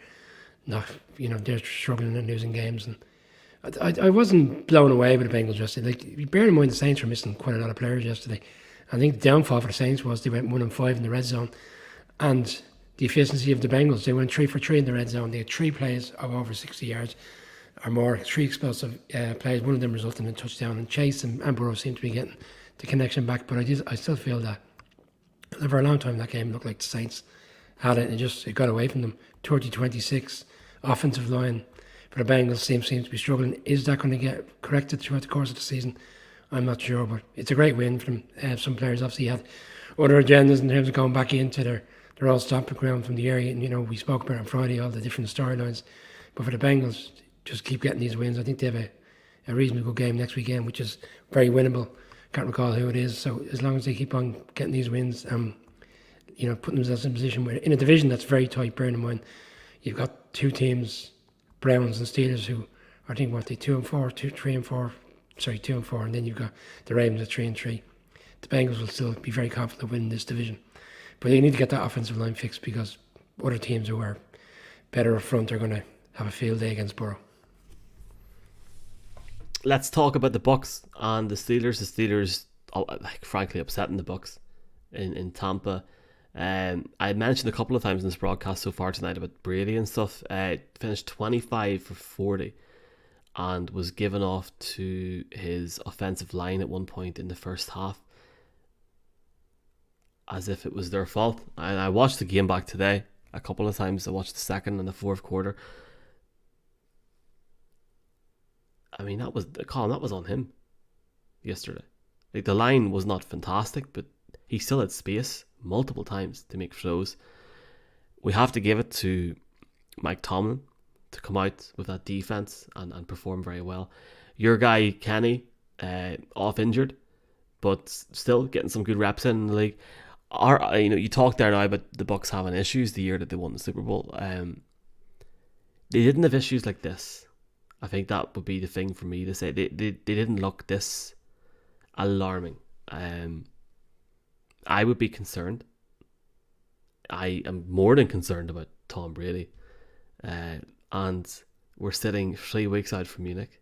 Speaker 3: not, they're struggling and losing games. And I wasn't blown away with the Bengals yesterday. Like, bear in mind the Saints were missing quite a lot of players yesterday. I think the downfall for the Saints was they went 1-5 in the red zone, and the efficiency of the Bengals, they went 3 for 3 in the red zone. They had 3 plays of over 60 yards or more, 3 explosive plays. One of them resulted in a touchdown, and Chase and Burrow seemed to be getting the connection back, but I still feel that for a long time that game looked like the Saints had it and it got away from them. 30-26 offensive line for the Bengals seems to be struggling. Is that going to get corrected throughout the course of the season? I'm not sure, but it's a great win for them. Some players obviously had other agendas in terms of going back into their old stomping ground from the area, and we spoke about on Friday all the different storylines, but for the Bengals, just keep getting these wins. I think they have a reasonably good game next weekend, which is very winnable. Can't recall who it is. So as long as they keep on getting these wins, putting themselves in a position where in a division that's very tight, bearing in mind you've got 2 teams, Browns and Steelers, who I think they 2-4, 2-4, and then you've got the Ravens at 3-3. The Bengals will still be very confident of winning this division, but they need to get that offensive line fixed because other teams who are better up front are going to have a field day against Burrow.
Speaker 1: Let's talk about the Bucks and the Steelers. The Steelers, frankly, upsetting the Bucks in Tampa. I mentioned a couple of times in this broadcast so far tonight about Brady and stuff. Finished 25 for 40 and was given off to his offensive line at one point in the first half as if it was their fault. And I watched the game back today a couple of times. I watched the second and the fourth quarter. I mean, that was on him yesterday. Like, the line was not fantastic, but he still had space multiple times to make throws. We have to give it to Mike Tomlin to come out with that defense and perform very well. Your guy Kenny, off injured, but still getting some good reps in the league. You talked there now about the Bucks having issues the year that they won the Super Bowl. They didn't have issues like this. I think that would be the thing for me to say. They didn't look this alarming. I would be concerned. I am more than concerned about Tom Brady. And we're sitting 3 weeks out from Munich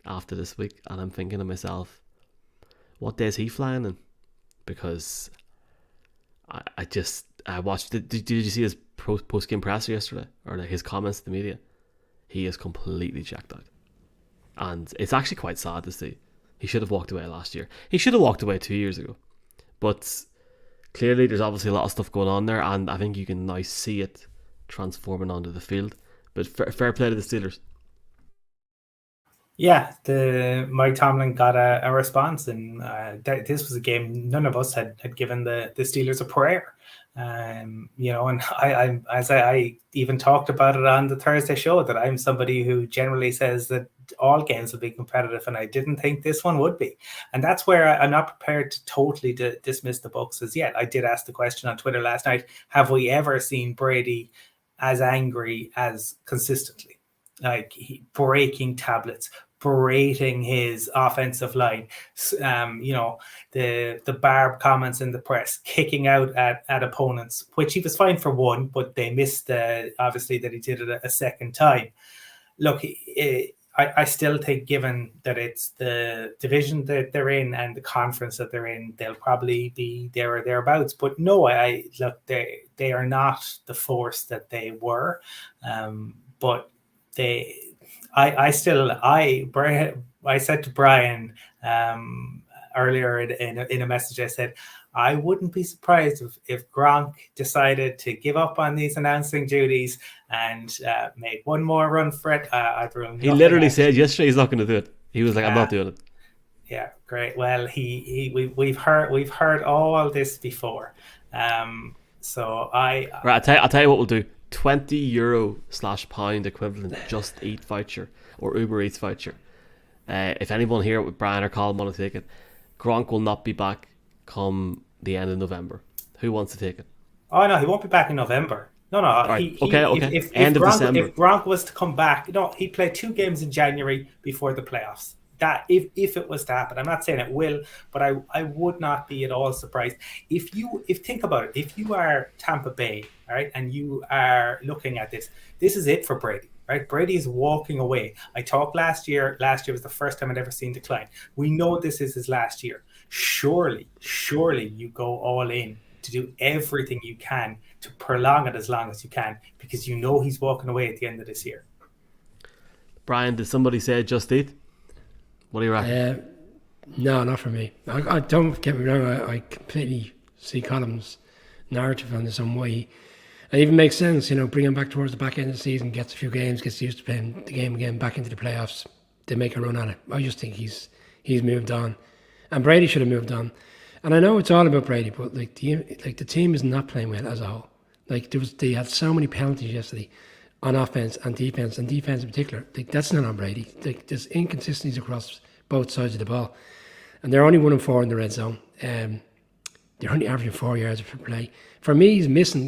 Speaker 1: after this week, and I'm thinking to myself, what day is he flying in? Because I watched. Did you see his post game presser yesterday, or his comments to the media? He is completely checked out, and it's actually quite sad to see. He should have walked away last year. He should have walked away 2 years ago, but clearly there's obviously a lot of stuff going on there, and I think you can now see it transforming onto the field. But fair play to the Steelers.
Speaker 2: Yeah, the Mike Tomlin got a response, and this was a game none of us had given the Steelers a prayer. And I even talked about it on the Thursday show that I'm somebody who generally says that all games will be competitive, and I didn't think this one would be. And that's where I'm not prepared to totally dismiss the Bucs as yet. I did ask the question on Twitter last night: have we ever seen Brady as angry as consistently? Like breaking tablets, berating his offensive line, the barb comments in the press, kicking out at opponents, which he was fine for one, but they missed obviously that he did it a second time. Look, I still think, given that it's the division that they're in and the conference that they're in, they'll probably be there or thereabouts. But no, look, they are not the force that they were, but I said to Brian earlier in a message, I said, I wouldn't be surprised if Gronk decided to give up on these announcing duties and make one more run for it.
Speaker 1: He literally said yesterday he's not going to do it. He was like, I'm not doing it.
Speaker 2: Yeah, great. Well, we've heard all this before. So
Speaker 1: right. I'll tell you what we'll do. €20/pound equivalent Just Eat voucher or Uber Eats voucher. If anyone here with Brian or Colin want to take it, Gronk will not be back come the end of November. Who wants to take it?
Speaker 2: Oh no, he won't be back in November. No.
Speaker 1: Right. Okay.
Speaker 2: If
Speaker 1: December.
Speaker 2: If Gronk was to come back, he played 2 games in January before the playoffs. That if it was to happen, I'm not saying it will, but I would not be at all surprised. If think about it, if you are Tampa Bay, all right, and you are looking at this is it for Brady, right? Brady is walking away. I talked last year. Last year was the first time I'd ever seen decline. We know this is his last year. Surely you go all in to do everything you can to prolong it as long as you can, because you know he's walking away at the end of this year.
Speaker 1: Brian, did somebody say Just Eat? What do you reckon?
Speaker 3: No, not for me. I don't get me wrong. I completely see Colin's narrative on this, on why it even makes sense. Bring him back towards the back end of the season, gets a few games, gets used to playing the game again, back into the playoffs. They make a run at it. I just think he's moved on, and Brady should have moved on. And I know it's all about Brady, but the team is not playing well as a whole. They had so many penalties yesterday on offense and defense in particular. That's not on Brady. There's inconsistencies across both sides of the ball, and they're only 1-4 in the red zone. They're only averaging 4 yards per play. For me, he's missing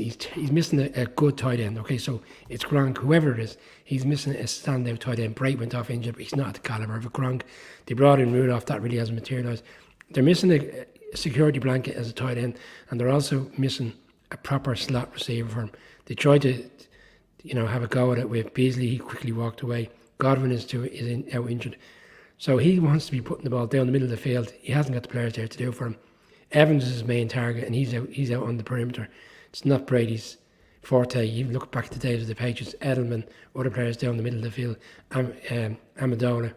Speaker 3: a good tight end. Okay, so it's Gronk, whoever it is, he's missing a standout tight end. Bright went off injured, but he's not at the caliber of a Gronk. They brought in Rudolph, that really hasn't materialised. They're missing a security blanket as a tight end, and they're also missing a proper slot receiver for him. They tried to have a go at it with Beasley. He quickly walked away. Godwin is out injured. So he wants to be putting the ball down the middle of the field. He hasn't got the players there to do it for him. Evans is his main target, and he's out on the perimeter. It's not Brady's forte. You look back at the days of the Patriots, Edelman, other players down the middle of the field, Amendola.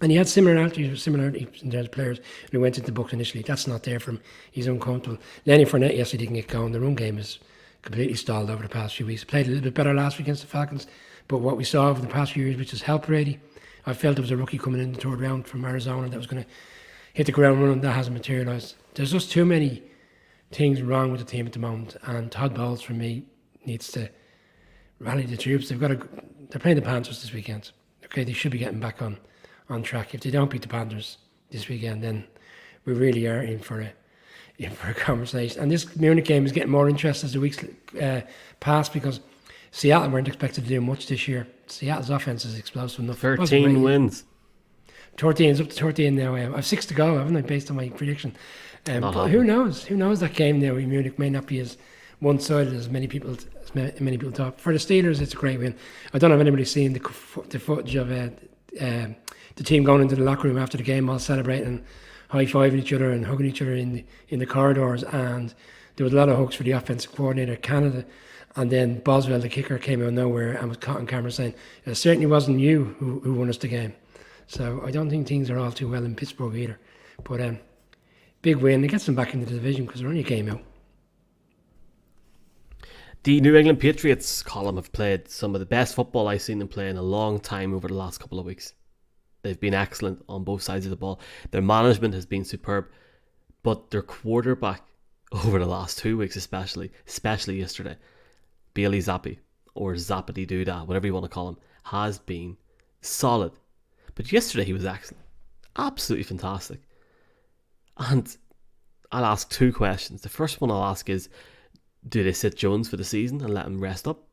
Speaker 3: And he had similarities in terms of players who went into the Bucs initially. That's not there for him. He's uncomfortable. Lenny Fournette, yes, he didn't get going. The run game is completely stalled over the past few weeks. Played a little bit better last week against the Falcons, but what we saw over the past few years, which has helped Brady, I felt there was a rookie coming in the third round from Arizona that was going to hit the ground running. That hasn't materialised. There's just too many things wrong with the team at the moment, and Todd Bowles, for me, needs to rally the troops. They're playing the Panthers this weekend. Okay, they should be getting back on track. If they don't beat the Panthers this weekend, then we really are in for a conversation. And this Munich game is getting more interest as the weeks pass, because Seattle weren't expected to do much this year. Seattle's offense is explosive enough.
Speaker 1: 13 wins.
Speaker 3: 13, it's up to 13 now. I've 6 to go, haven't I, based on my prediction.
Speaker 1: Not
Speaker 3: But who knows? Who knows, that game now in Munich may not be as one-sided as many people thought. For the Steelers, it's a great win. I don't know if anybody's seen the footage of the team going into the locker room after the game, all celebrating, high-fiving each other and hugging each other in the corridors. And there was a lot of hugs for the offensive coordinator, Canada. And then Boswell, the kicker, came out of nowhere and was caught on camera saying, "It certainly wasn't you who won us the game." So I don't think things are all too well in Pittsburgh either. But big win. It gets them back into the division because they're only a game out.
Speaker 1: The New England Patriots column have played some of the best football I've seen them play in a long time over the last couple of weeks. They've been excellent on both sides of the ball. Their management has been superb. But their quarterback over the last 2 weeks especially yesterday, Bailey Zappi, or Zappity Doodah, whatever you want to call him, has been solid. But yesterday he was excellent. Absolutely fantastic. And I'll ask 2 questions. The first one I'll ask is, do they sit Jones for the season and let him rest up?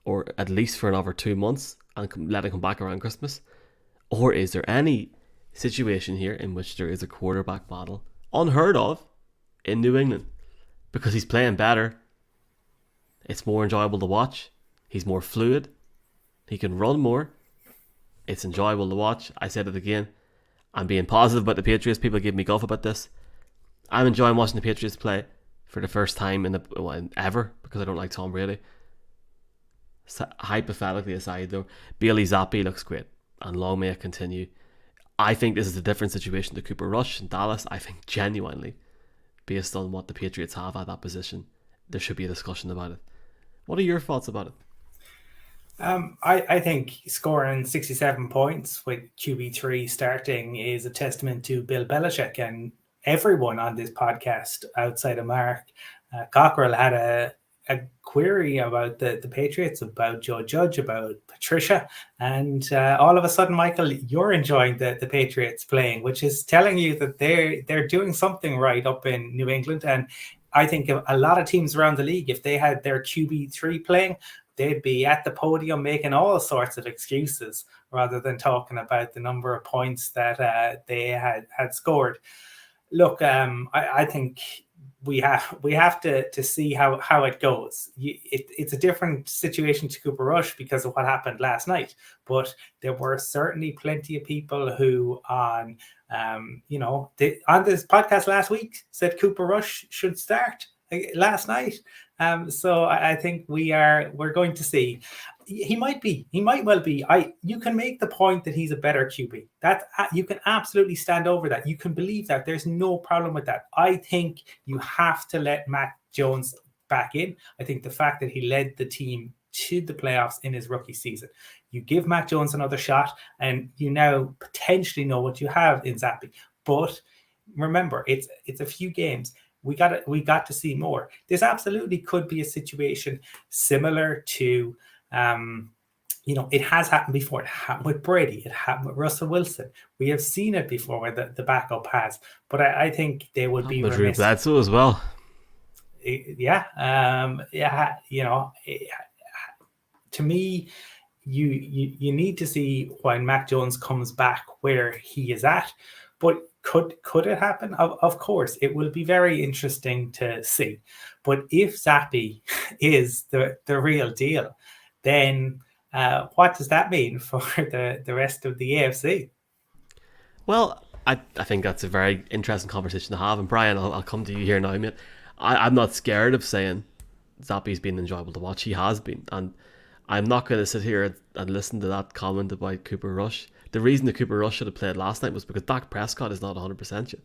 Speaker 1: Or at least for another 2 months and let him come back around Christmas? Or is there any situation here in which there is a quarterback battle unheard of in New England? Because he's playing better. It's more enjoyable to watch. He's more fluid. He can run more. It's enjoyable to watch. I said it again. I'm being positive about the Patriots. People give me guff about this. I'm enjoying watching the Patriots play for the first time in ever, because I don't like Tom Brady. Hypothetically aside though, Bailey Zappi looks great, and long may it continue. I think this is a different situation to Cooper Rush in Dallas. I think genuinely, based on what the Patriots have at that position, there should be a discussion about it. What are your thoughts about it?
Speaker 2: I think scoring 67 points with QB3 starting is a testament to Bill Belichick, and everyone on this podcast outside of Mark Cockrell had a query about the Patriots, about Joe Judge, about Patricia, and all of a sudden, Michael, you're enjoying the Patriots playing, which is telling you that they're doing something right up in New England. And I think a lot of teams around the league, if they had their QB3 playing, they'd be at the podium making all sorts of excuses rather than talking about the number of points that they had scored. Look, I think we have to see how it goes. It's a different situation to Cooper Rush because of what happened last night, but there were certainly plenty of people who on this podcast last week said Cooper Rush should start last night. So I think we're going to see. He might well be. You can make the point that he's a better QB. That you can absolutely stand over that. You can believe that. There's no problem with that. I think you have to let Mac Jones back in. I think the fact that he led the team to the playoffs in his rookie season, you give Mac Jones another shot, and you now potentially know what you have in Zappi. But remember, it's a few games. We got to see more. This absolutely could be a situation similar to, it has happened before. It happened with Brady. It happened with Russell Wilson. We have seen it before where the backup has. But I think they would be
Speaker 1: remiss.
Speaker 2: Drew
Speaker 1: Bledsoe as well.
Speaker 2: To me, you need to see when Mac Jones comes back where he is at. But could it happen? Of course, it will be very interesting to see. But if Zappi is the real deal, then what does that mean for the rest of the AFC?
Speaker 1: Well, I think that's a very interesting conversation to have. And Brian, I'll come to you here now, mate. I'm not scared of saying Zappi's been enjoyable to watch. He has been. And I'm not going to sit here and listen to that comment about Cooper Rush. The reason that Cooper Rush should have played last night was because Dak Prescott is not 100% yet.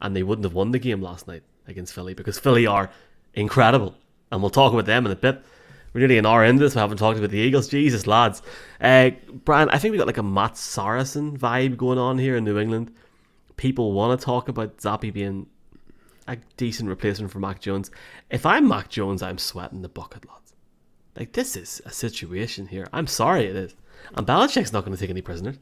Speaker 1: And they wouldn't have won the game last night against Philly, because Philly are incredible. And we'll talk about them in a bit. We're nearly an hour into this. We haven't talked about the Eagles. Jesus, lads. Brian, I think we got like a Matt Saracen vibe going on here in New England. People want to talk about Zappi being a decent replacement for Mac Jones. If I'm Mac Jones, I'm sweating the bucket, lads. Like, this is a situation here. I'm sorry it is. And Belichick's not going to take any prisoners.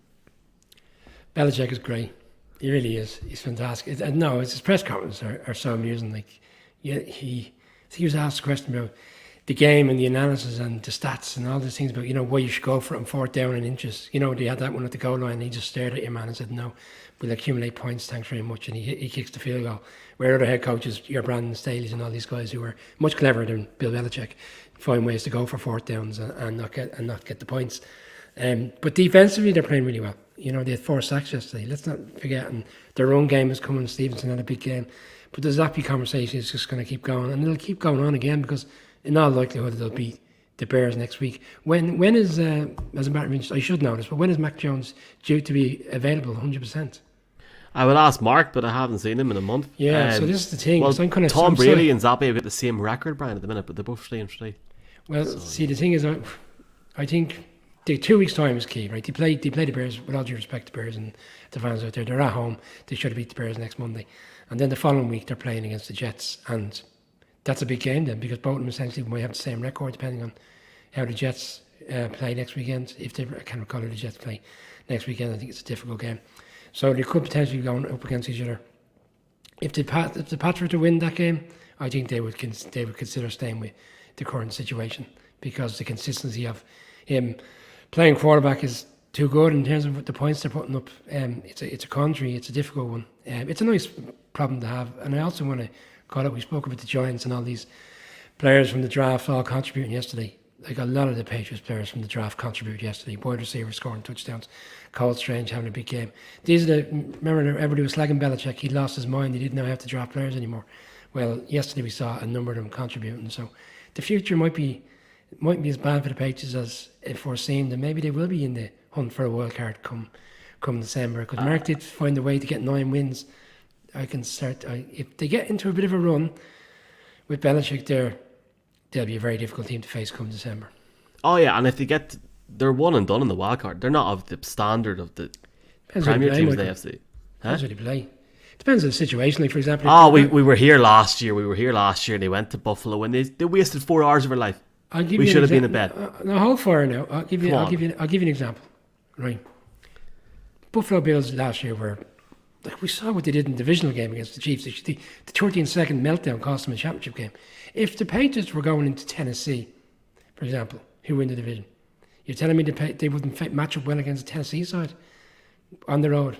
Speaker 3: Belichick is great. He really is. He's fantastic. His press conferences are so amusing. Like, he was asked a question about the game and the analysis and the stats and all these things about, why you should go for it on 4th down in inches. They had that one at the goal line and he just stared at your man and said, no, we'll accumulate points, thanks very much. And he kicks the field goal. Where other head coaches, your Brandon Staley's and all these guys who were much cleverer than Bill Belichick, find ways to go for 4th downs and not get the points. But defensively, they're playing really well. They had 4 sacks yesterday. Let's not forget. And their own game is coming. Stevenson had a big game. But the Zappy conversation is just going to keep going. And it'll keep going on again because in all likelihood they'll beat the Bears next week. When is, as a matter of interest, I should know this, but when is Mac Jones due to be available 100%?
Speaker 1: I would ask Mark, but I haven't seen him in a month.
Speaker 3: Yeah, so this is the thing.
Speaker 1: Well,
Speaker 3: I'm kind of
Speaker 1: Tom Brady and Zappy have got the same record, Brian, at the minute, but they're both 3-3.
Speaker 3: Well, see, the thing is, I think the 2 weeks' time is key, right? They play the Bears, with all due respect to Bears and the fans out there. They're at home. They should have beat the Bears next Monday. And then the following week, they're playing against the Jets. And that's a big game then, because both of them essentially might have the same record, depending on how the Jets play next weekend. If they, I can't recall who the Jets play next weekend. I think it's a difficult game. So they could potentially be going up against each other. If the Pats were to win that game, I think they would consider staying with the current situation, because the consistency of him playing quarterback is too good in terms of the points they're putting up. It's a country, it's a difficult one. It's a nice problem to have. And I also want to call it, we spoke about the Giants and all these players from the draft all contributing yesterday. Like a lot of the Patriots players from the draft contributed yesterday. Wide receivers scoring touchdowns. Cole Strange having a big game. Remember everybody was slagging Belichick. He lost his mind. He didn't know how to draft players anymore. Well, yesterday we saw a number of them contributing. So the future might be as bad for the Patriots as foreseen. And maybe they will be in the hunt for a wild card come December. Because Mark did find a way to get 9 wins. If they get into a bit of a run with Belichick there, they'll be a very difficult team to face come December.
Speaker 1: Oh yeah, and if they're one and done in the wild card. They're not of the standard of the Premier teams in the AFC.
Speaker 3: Depends who they play. Depends on the situation. Like, for example,
Speaker 1: we were here last year. And they went to Buffalo and they wasted 4 hours of their life. We should have been in bed.
Speaker 3: No, hold fire now. I'll give you an example. Right, Buffalo Bills last year were, like, we saw what they did in the divisional game against the Chiefs. The 13-second meltdown cost them a championship game. If the Patriots were going into Tennessee, for example, who win the division, you're telling me they wouldn't match up well against the Tennessee side on the road?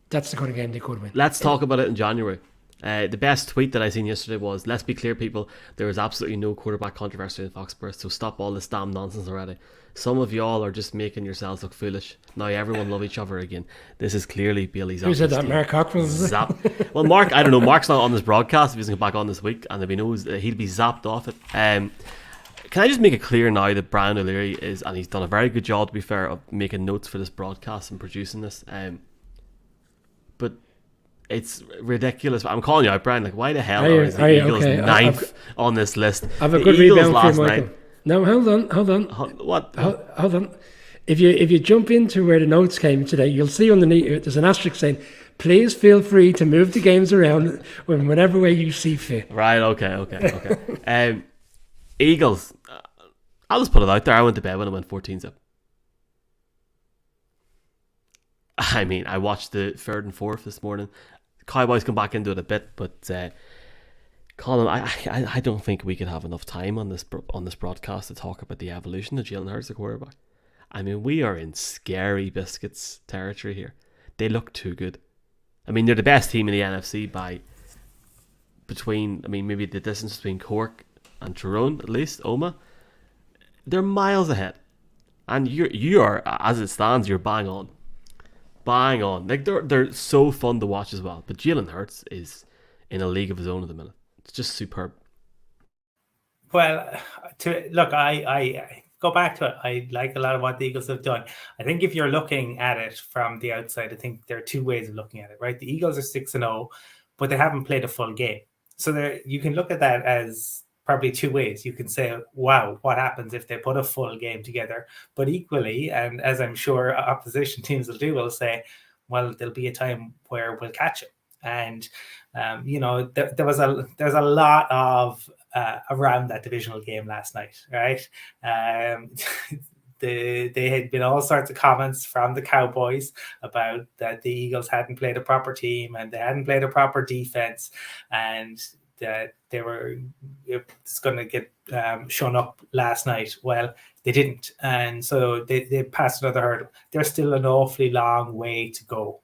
Speaker 3: That's the kind of game they could win.
Speaker 1: Let's talk about it in January. The best tweet that I seen yesterday was, let's be clear, people, there is absolutely no quarterback controversy in Foxborough, so stop all this damn nonsense already. Some of y'all are just making yourselves look foolish. Now everyone love each other again. This is clearly Billy's.
Speaker 3: Who said that? Mark Cockrell?
Speaker 1: Well, Mark, I don't know. Mark's not on this broadcast. If he's going to come back on this week, and if he knows, he'll be zapped off it. Can I just make it clear now that Brian O'Leary is, and he's done a very good job, to be fair, of making notes for this broadcast and producing this. But it's ridiculous. I'm calling you out, Brian. Like, why the hell are the Eagles ninth on this list?
Speaker 3: I have a good rebound for you, Michael. No, hold on.
Speaker 1: What?
Speaker 3: Hold on. If you jump into where the notes came today, you'll see underneath there's an asterisk saying, please feel free to move the games around in whatever way you see fit.
Speaker 1: Right, okay. Eagles, I'll just put it out there. I went to bed when I went 14-0. I mean, I watched the 3rd and 4th this morning. Cowboys come back into it a bit, but Colin, I don't think we could have enough time on this broadcast to talk about the evolution of Jalen Hurts, the quarterback. I mean, we are in scary biscuits territory here. They look too good. I mean, they're the best team in the NFC maybe the distance between Cork and Tyrone, at least, Oma. They're miles ahead. And you are, as it stands, you're bang on. Bang on. Like, they're so fun to watch as well. But Jalen Hurts is in a league of his own at the minute. It's just superb.
Speaker 2: Well, I go back to it. I like a lot of what the Eagles have done. I think if you're looking at it from the outside, I think there are 2 ways of looking at it, right? The Eagles are 6-0, but they haven't played a full game. So you can look at that as probably 2 ways. You can say, wow, what happens if they put a full game together? But equally, and as I'm sure opposition teams will do, will say, well, there'll be a time where we'll catch it. And, there's a lot of around that divisional game last night, right? They had been all sorts of comments from the Cowboys about that the Eagles hadn't played a proper team and they hadn't played a proper defense. And that it's going to get shown up last night. Well, they didn't, and so they passed another hurdle. There's still an awfully long way to go.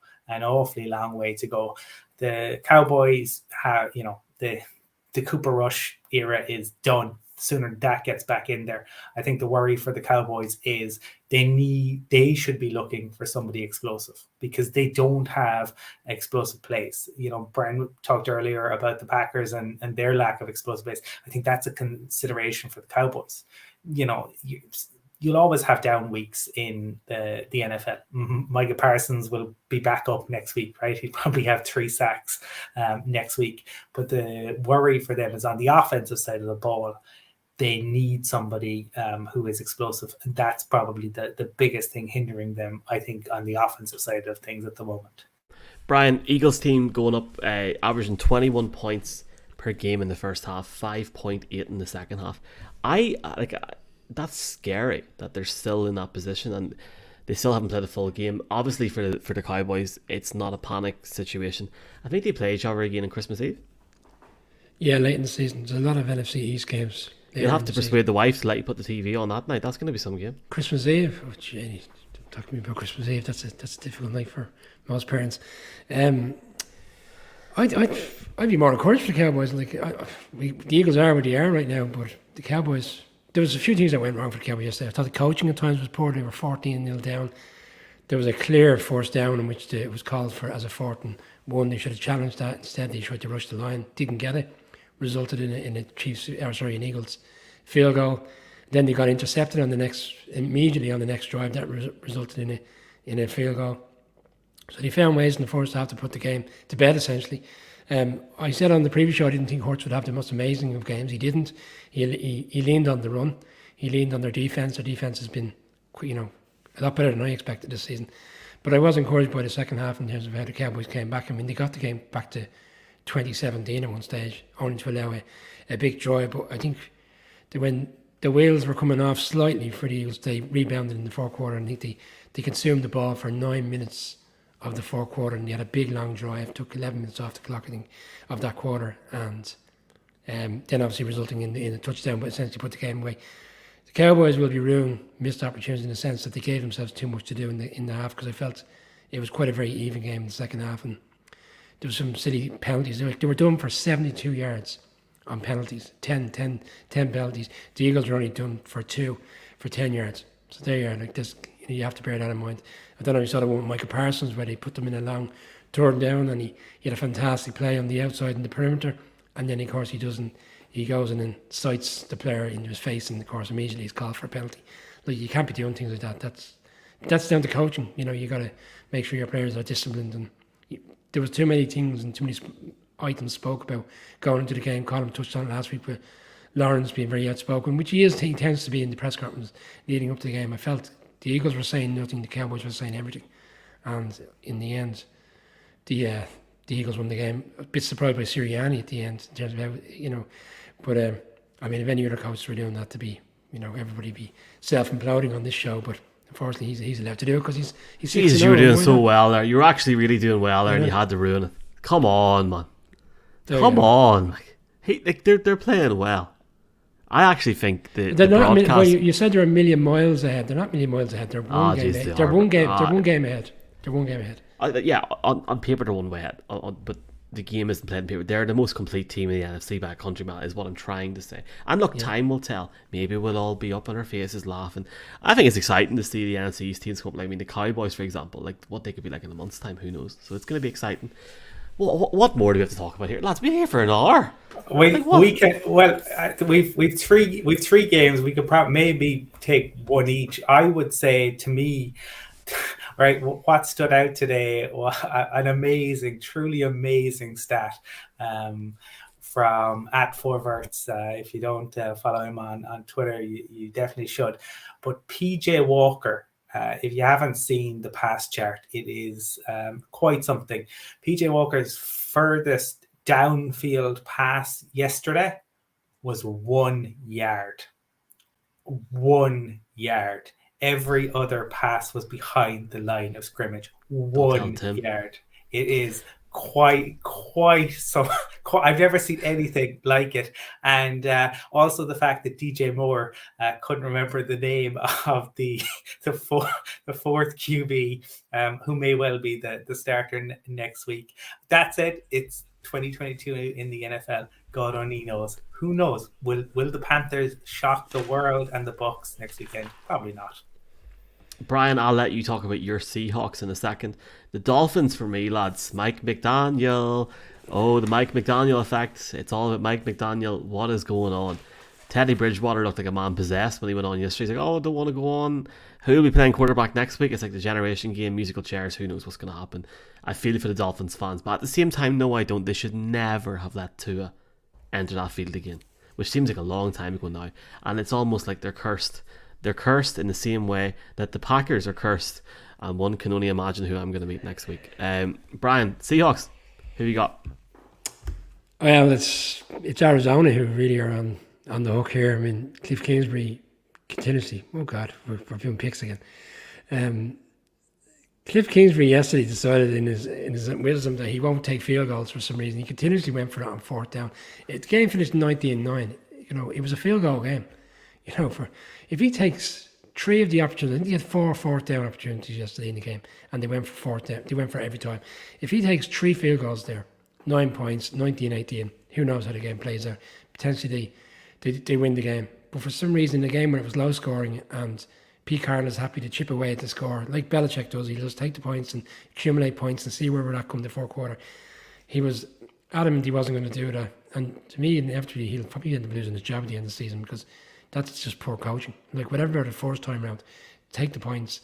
Speaker 2: The Cowboys have, the Cooper Rush era is done. The sooner that gets back in there, I think the worry for the Cowboys is they should be looking for somebody explosive, because they don't have explosive plays. Brian talked earlier about the Packers and their lack of explosive plays. I think that's a consideration for the Cowboys. You'll always have down weeks in the NFL. Micah Parsons will be back up next week, right? He'll probably have 3 sacks next week. But the worry for them is on the offensive side of the ball. They need somebody who is explosive. And that's probably the biggest thing hindering them, I think, on the offensive side of things at the moment.
Speaker 1: Brian, Eagles team going up, averaging 21 points per game in the first half, 5.8 in the second half. That's scary that they're still in that position and they still haven't played a full game. Obviously, for the Cowboys, it's not a panic situation. I think they play each other again on Christmas Eve.
Speaker 3: Yeah, late in the season. There's a lot of NFC East games.
Speaker 1: You'll have to persuade the wife to let you put the TV on that night. That's going to be some game.
Speaker 3: Christmas Eve? Oh, gee, don't talk to me about Christmas Eve. That's a difficult night for most parents. I'd be more encouraged for the Cowboys. The Eagles are where they are right now, but the Cowboys... There was a few things that went wrong for the Cowboys yesterday. I thought the coaching at times was poor. They were 14-0 down. There was a clear fourth down in which it was called for as a 4th and 1. They should have challenged that. Instead, they tried to rush the line. Didn't get it. Resulted in an Eagles field goal. Then they got intercepted immediately on the next drive. That resulted in a field goal. So they found ways in the first half to put the game to bed, essentially. I said on the previous show I didn't think Hurts would have the most amazing of games. He didn't. He leaned on the run. He leaned on their defense. Their defense has been, a lot better than I expected this season. But I was encouraged by the second half in terms of how the Cowboys came back. I mean, they got the game back to 2017 at one stage, only to allow a big drive. But I think that when the wheels were coming off slightly for the Eagles, they rebounded in the fourth quarter. And I think they consumed the ball for 9 minutes of the fourth quarter, and they had a big long drive. Took 11 minutes off the clock, I think, of that quarter, and then obviously resulting in a touchdown, but essentially put the game away. The Cowboys will be ruining missed opportunities in the sense that they gave themselves too much to do in the half, because I felt it was quite a very even game in the second half, and there were some silly penalties. They were done for 72 yards on penalties, 10 penalties. The Eagles were only done for 2 for 10 yards. So there you are, this. You have to bear that in mind. I don't know if you saw the one with Micah Parsons where they put them in a long turn down, and he had a fantastic play on the outside in the perimeter, and then of course he goes and then sights the player into his face, and of course immediately he's called for a penalty. You can't be doing things like that. That's down to coaching. You got to make sure your players are disciplined, and there was too many things and too many items spoke about going into the game. Colin touched on it last week, but Lawrence being very outspoken, which he tends to be in the press conference leading up to the game. I felt the Eagles were saying nothing, the Cowboys were saying everything. And in the end, the Eagles won the game. A bit surprised by Sirianni at the end in terms of how, but if any other coaches were doing that, to be, everybody be self-imploding on this show, but unfortunately he's allowed to do it because he's 6-0.
Speaker 1: Jesus, you were doing so well there. You were actually really doing well there, and you had to ruin it. Come on, man. Come on. They're playing well. I actually think the broadcast...
Speaker 3: you said they're a million miles ahead. They're not a million miles ahead. They're one game ahead. They're one game ahead. They're one game ahead.
Speaker 1: On paper they're one way ahead. But the game isn't played on paper. They're the most complete team in the NFC by a country mile, is what I'm trying to say. And look, time will tell. Maybe we'll all be up on our faces laughing. I think it's exciting to see the NFC East teams come. The Cowboys, for example, what they could be like in a month's time, who knows? So it's going to be exciting. What more do we have to talk about here, lads? We're here for an hour.
Speaker 2: We've 3 games. We could probably maybe take one each. I would say, to me, right, what stood out today was an amazing, truly amazing stat from @4verts. If you don't follow him on Twitter, you definitely should. But PJ Walker, if you haven't seen the pass chart, it is quite something. PJ Walker's furthest downfield pass yesterday was 1 yard. 1 yard. Every other pass was behind the line of scrimmage. 1 yard. It is quite so. I've never seen anything like it, and also the fact that DJ Moore couldn't remember the name of the fourth QB, who may well be the starter next week. That's it. It's 2022 in the NFL. God only knows. Who knows? Will the Panthers shock the world and the Bucs next weekend? Probably not.
Speaker 1: Brian, I'll let you talk about your Seahawks in a second. The Dolphins for me, lads. Mike McDaniel. Oh, the Mike McDaniel effect. It's all about Mike McDaniel. What is going on? Teddy Bridgewater looked like a man possessed when he went on yesterday. He's like, oh, I don't want to go on. Who will be playing quarterback next week? It's like the generation game, musical chairs. Who knows what's going to happen? I feel for the Dolphins fans. But at the same time, no, I don't. They should never have let Tua enter that field again. Which seems like a long time ago now. And it's almost like they're cursed. They're cursed in the same way that the Packers are cursed, and one can only imagine who I'm going to meet next week. Brian, Seahawks, who you got?
Speaker 3: Well, it's Arizona who really are on the hook here. I mean, Cliff Kingsbury continuously. Oh God, we're doing picks again. Cliff Kingsbury yesterday decided in his wisdom that he won't take field goals for some reason. He continuously went for that on fourth down. The game finished 19-9. You know, it was a field goal game. You know, if he takes 3 of the opportunities, I think he had 4 fourth down opportunities yesterday in the game, and they went for fourth down. They went for every time. If he takes 3 field goals there, 9 points, 19-18, who knows how the game plays out. Potentially they win the game. But for some reason, the game where it was low scoring and Pete Carroll is happy to chip away at the score, like Belichick does, he'll just take the points and accumulate points and see where we're at come the fourth quarter. He was adamant he wasn't going to do that. And to me, inevitably, he'll probably end up losing his job at the end of the season because that's just poor coaching. Like, whatever the first time round, take the points.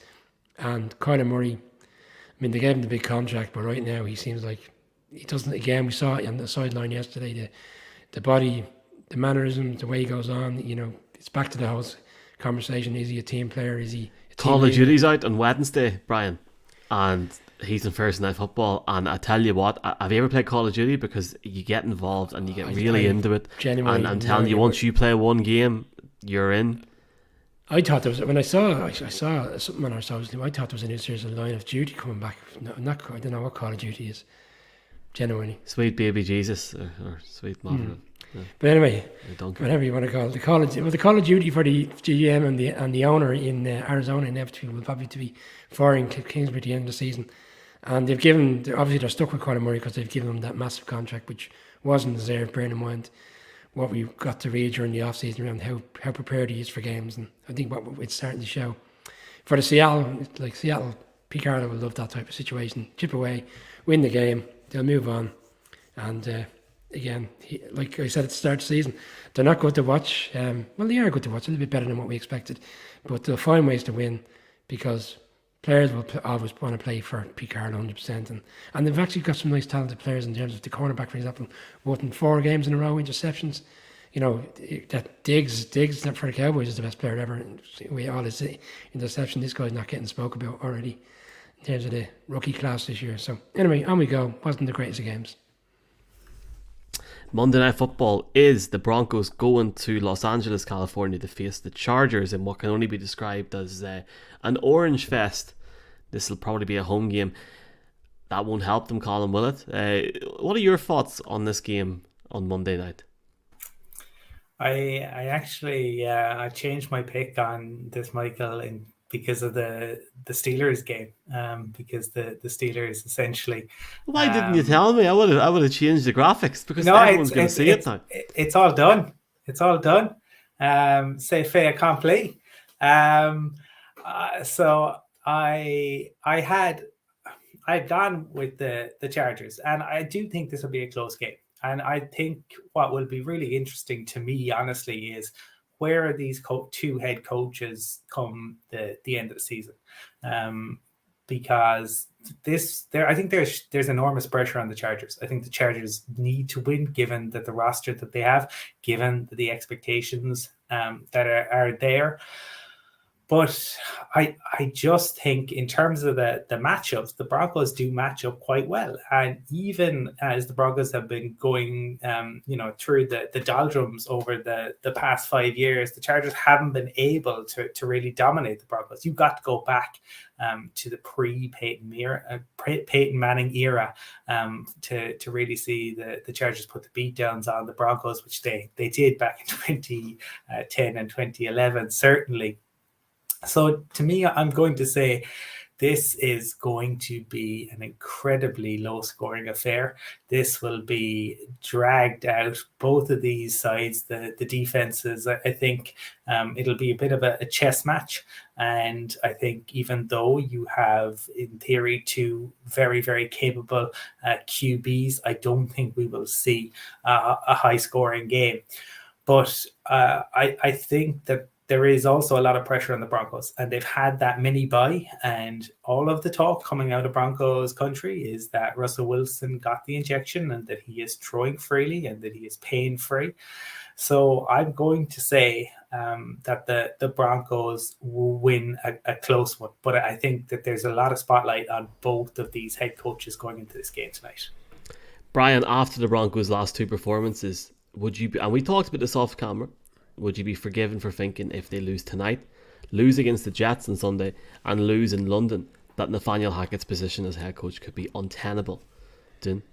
Speaker 3: And Kyler Murray, I mean, they gave him the big contract, but right now he seems like he doesn't. Again, we saw it on the sideline yesterday. The body, the mannerisms, the way he goes on. You know, it's back to the whole conversation. Is he a team player? Is he a
Speaker 1: Call of Duty's out on Wednesday, Brian, and he's in Thursday Night Football. And I tell you what, have you ever played Call of Duty? Because you get involved and you get really into it.
Speaker 3: Genuinely,
Speaker 1: and I'm telling you, once you play one game, you're in.
Speaker 3: I thought there was, when I saw something on our social, I thought there was a new series of Line of Duty coming back. No, I don't know what Call of Duty is. Genuinely,
Speaker 1: Sweet Baby Jesus or Sweet Mother. Yeah.
Speaker 3: But anyway, whatever you want to call it, the Call of Duty for the GM and the owner in Arizona inevitably will probably be firing Kingsbury at the end of the season, and they're stuck with Kyler Murray because they've given him that massive contract which wasn't deserved, bearing in mind what we got to read during the off-season around how prepared he is for games, and I think what it's starting to show. For the Seattle, Pete Carroll will love that type of situation. Chip away, win the game, they'll move on, and again, like I said at the start of the season, they're not good to watch. Well, they are good to watch, a little bit better than what we expected, but they'll find ways to win because players will always want to play for Pete Carroll 100%. And they've actually got some nice talented players in terms of the cornerback, for example, won 4 games in a row, interceptions. You know, that Diggs for the Cowboys is the best player ever. With all his interception, this guy's not getting spoke about already in terms of the rookie class this year. So anyway, on we go. Wasn't the greatest of games.
Speaker 1: Monday Night Football is the Broncos going to Los Angeles, California to face the Chargers in what can only be described as an orange fest. This will probably be a home game. That won't help them, Colin, will it? What are your thoughts on this game on Monday night?
Speaker 2: I actually I changed my pick on this, Michael, because of the Steelers game. Because the Steelers essentially.
Speaker 1: Why didn't you tell me? I would have changed the graphics because everyone's going to see it now.
Speaker 2: It's all done. It's all done. C'est fait accompli. So I'd gone with the Chargers, and I do think this will be a close game. And I think what will be really interesting to me, honestly, is where are these 2 head coaches come the end of the season? Because I think there's enormous pressure on the Chargers. I think the Chargers need to win, given that the roster that they have, given the expectations that are there. But I just think in terms of the matchups, the Broncos do match up quite well. And even as the Broncos have been going, through the doldrums over the past 5 years, the Chargers haven't been able to really dominate the Broncos. You've got to go back to the Peyton Manning era to really see the Chargers put the beat downs on the Broncos, which they did back in 2010 and 2011, certainly. So to me, I'm going to say this is going to be an incredibly low-scoring affair. This will be dragged out, both of these sides, the defenses. I think it'll be a bit of a chess match. And I think even though you have, in theory, two very, very capable QBs, I don't think we will see a high-scoring game. But I think that there is also a lot of pressure on the Broncos, and they've had that mini bye, and all of the talk coming out of Broncos country is that Russell Wilson got the injection and that he is throwing freely and that he is pain-free. So I'm going to say that the Broncos will win a close one, but I think that there's a lot of spotlight on both of these head coaches going into this game tonight.
Speaker 1: Brian, after the Broncos' last two performances, would you be, and we talked about this off camera, would you be forgiven for thinking if they lose tonight, lose against the Jets on Sunday, and lose in London, that Nathaniel Hackett's position as head coach could be untenable?
Speaker 3: Potentially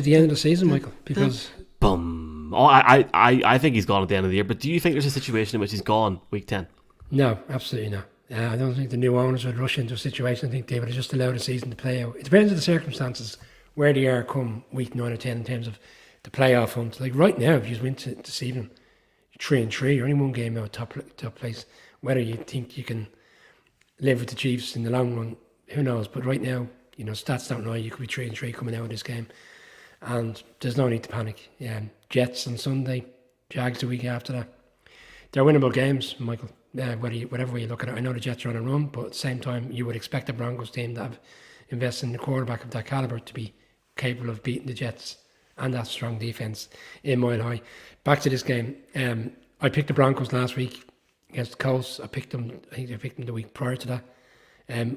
Speaker 3: at the end of the season, Michael, because...
Speaker 1: Boom. Oh, I think he's gone at the end of the year, but do you think there's a situation in which he's gone week 10?
Speaker 3: No, absolutely not. I don't think the new owners would rush into a situation. I think they would have just allowed the season to play out. It depends on the circumstances, where they are come week 9 or 10 in terms of the playoff hunt. Like right now, if you win this evening, 3-3, you're only one game out top place. Whether you think you can live with the Chiefs in the long run, who knows? But right now, stats don't lie. You could be 3-3 coming out of this game, and there's no need to panic. Jets on Sunday, Jags the week after that. They're winnable games, Michael. Whatever way you look at it, I know the Jets are on a run, but at the same time, you would expect the Broncos team to have invested in the quarterback of that caliber to be capable of beating the Jets and that strong defense in Mile High. Back to this game, I picked the Broncos last week against the Colts. I think I picked them the week prior to that.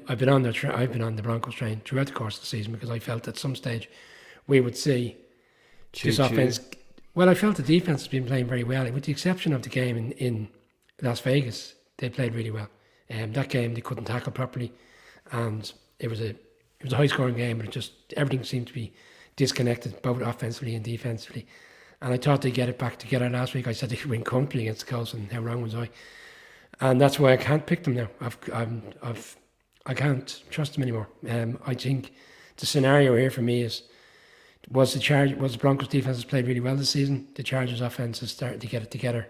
Speaker 3: I've been on the Broncos train throughout the course of the season because I felt at some stage we would see this offense. Well, I felt the defense has been playing very well, with the exception of the game in Las Vegas. They played really well. That game they couldn't tackle properly, and it was a high scoring game, but everything seemed to be disconnected both offensively and defensively. And I thought they'd get it back together last week. I said they could win comfortably against the Colts, and how wrong was I? And that's why I can't pick them now. I can't trust them anymore. I think the scenario here for me was the Broncos defense has played really well this season. The Chargers offense is starting to get it together.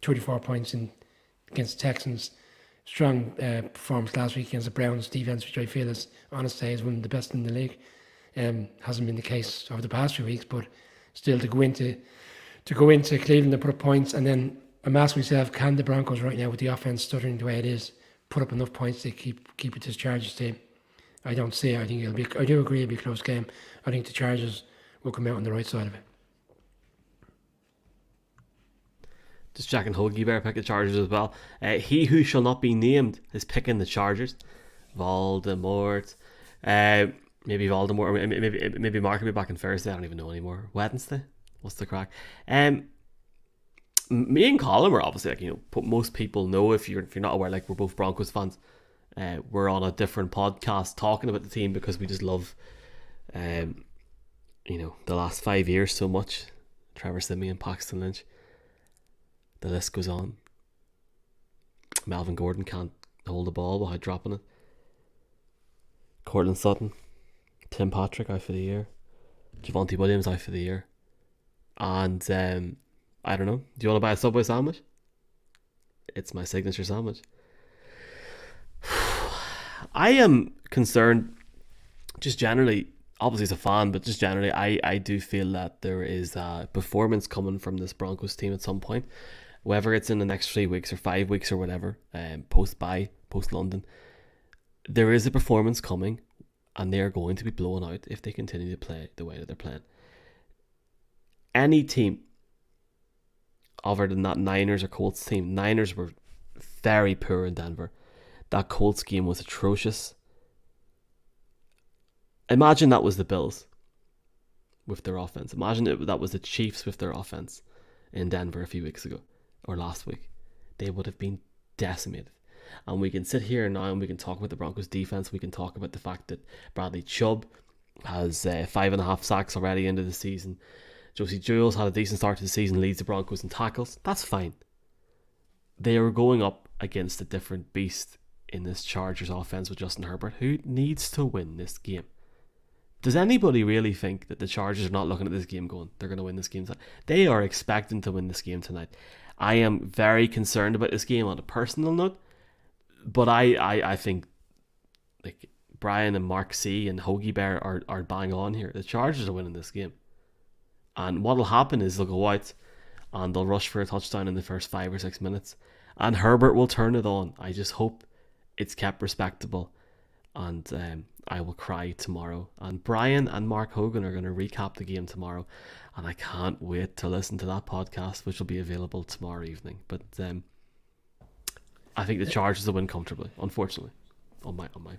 Speaker 3: 34 points against the Texans. Strong performance last week against the Browns defense, which I feel is, honestly, is one of the best in the league. Hasn't been the case over the past few weeks, but still to go into Cleveland to put up points, and then I'm asking myself, can the Broncos right now with the offense stuttering the way it is put up enough points to keep it this Chargers team? I don't see it. I do agree it'll be a close game. I think the Chargers will come out on the right side of it.
Speaker 1: Just Jack and Hoagie Bear pick the Chargers as well. He who shall not be named is picking the Chargers. Voldemort. Maybe Voldemort. Maybe Mark will be back on Thursday. I don't even know anymore. Wednesday? What's the crack? Me and Colin were obviously most people know, if you're not aware, we're both Broncos fans. We're on a different podcast talking about the team because we just love the last 5 years so much. Trevor Simeon, Paxton Lynch, the list goes on. Melvin Gordon can't hold the ball without dropping it. Cortland Sutton, Tim Patrick out for the year, Javonte Williams out for the year, and I don't know, do you want to buy a Subway sandwich? It's my signature sandwich. I am concerned, just generally, obviously as a fan, but just generally, I do feel that there is a performance coming from this Broncos team at some point, whether it's in the next 3 weeks or 5 weeks or whatever, post London. There is a performance coming, and they are going to be blown out if they continue to play the way that they're playing. Any team other than that Niners or Colts team. Niners were very poor in Denver. That Colts game was atrocious. Imagine that was the Bills with their offense. Imagine that was the Chiefs with their offense in Denver a few weeks ago or last week. They would have been decimated. And we can sit here now and we can talk about the Broncos defense. We can talk about the fact that Bradley Chubb has 5.5 sacks already into the season. Josie Jewell had a decent start to the season, leads the Broncos in tackles. That's fine. They are going up against a different beast in this Chargers offense with Justin Herbert, who needs to win this game. Does anybody really think that the Chargers are not looking at this game going, they're going to win this game tonight? They are expecting to win this game tonight. I am very concerned about this game on a personal note, but I think like Brian and Mark C and Hoagie Bear are bang on here. The Chargers are winning this game. And what will happen is they'll go out and they'll rush for a touchdown in the first 5 or 6 minutes. And Herbert will turn it on. I just hope it's kept respectable. And I will cry tomorrow. And Brian and Mark Hogan are going to recap the game tomorrow. And I can't wait to listen to that podcast, which will be available tomorrow evening. But I think the Chargers will win comfortably, unfortunately, on my part.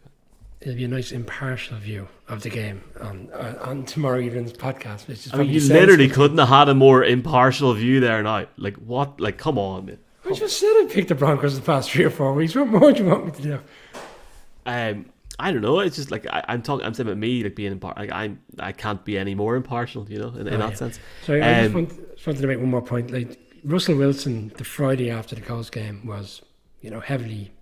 Speaker 3: It'll be a nice impartial view of the game on tomorrow evening's podcast. Which is
Speaker 1: you literally couldn't have had a more impartial view there now. Like what? Like come on, man.
Speaker 3: I just said I picked the Broncos the past 3 or 4 weeks. What more do you want me to do?
Speaker 1: I don't know. It's just like I'm talking. I'm saying about me, like being impartial. Like I can't be any more impartial, you know, in that sense.
Speaker 3: Sorry, I just wanted to make one more point. Like Russell Wilson, the Friday after the Colts game was, heavily,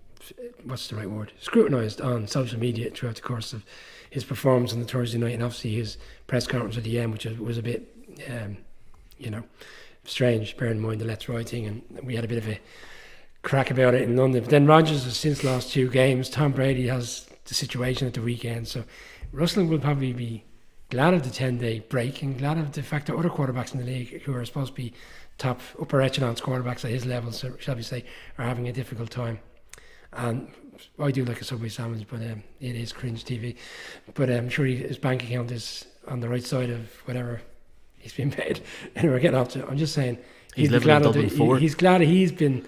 Speaker 3: what's the right word, scrutinised on social media throughout the course of his performance on the Thursday night, and obviously his press conference at the end, which was a bit, strange, bearing in mind the Let's Ride thing, and we had a bit of a crack about it in London. But then Rodgers has since lost 2 games. Tom Brady has the situation at the weekend, so Russell will probably be glad of the 10-day break and glad of the fact that other quarterbacks in the league who are supposed to be top upper echelon quarterbacks at his level, so shall we say, are having a difficult time. And I do like a Subway sandwich, but it is cringe TV. But I'm sure his bank account is on the right side of whatever he's been paid. Anyway, we're getting off to it. I'm just saying
Speaker 1: he's living in Dublin Ford.
Speaker 3: He's glad he's been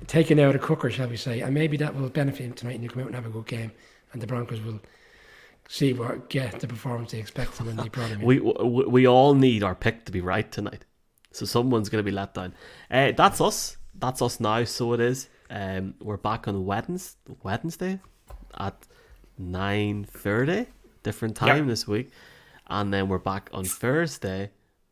Speaker 3: taken out of cooker, shall we say, and maybe that will benefit him tonight and he'll come out and have a good game, and the Broncos will get the performance they expect when they brought him in.
Speaker 1: We all need our pick to be right tonight, so someone's going to be let down. That's us now, so it is. We're back on Wednesday at 9:30, different time this week, and then we're back on Thursday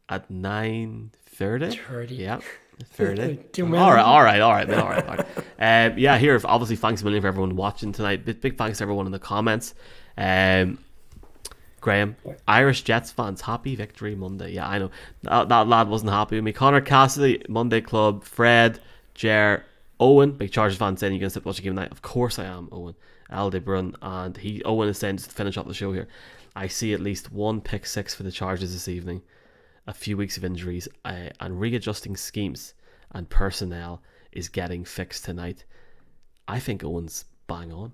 Speaker 1: at 9:30. Yeah, 30. All right. Here, obviously, thanks a million for everyone watching tonight. Big thanks to everyone in the comments. Graham, Irish Jets fans, happy victory Monday. Yeah, I know that lad wasn't happy with me. Connor Cassidy, Monday Club, Fred, Jer, Owen, big Chargers fan, saying you're going to watch the game tonight. Of course I am, Owen. Aldebrun, and Owen is saying, just to finish up the show here, I see at least 1 pick 6 for the Chargers this evening, a few weeks of injuries, and readjusting schemes and personnel is getting fixed tonight. I think Owen's bang on.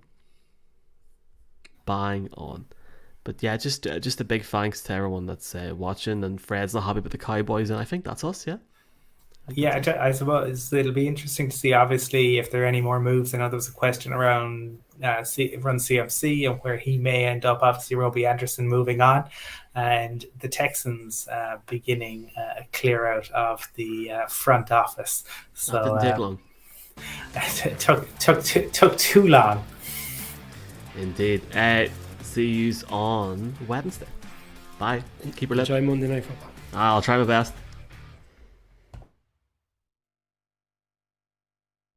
Speaker 1: But yeah, just a big thanks to everyone that's watching, and Fred's not happy with the Cowboys, and I think that's us, yeah?
Speaker 2: Yeah, I suppose it'll be interesting to see, obviously, if there are any more moves. I know there was a question around Run CMC and where he may end up. Obviously, Robbie Anderson moving on, and the Texans beginning a clear out of the front office. So
Speaker 1: that didn't take long.
Speaker 2: It took too long.
Speaker 1: Indeed. See you on Wednesday. Bye. Keep her lit.
Speaker 3: Enjoy Monday Night Football.
Speaker 1: I'll try my best.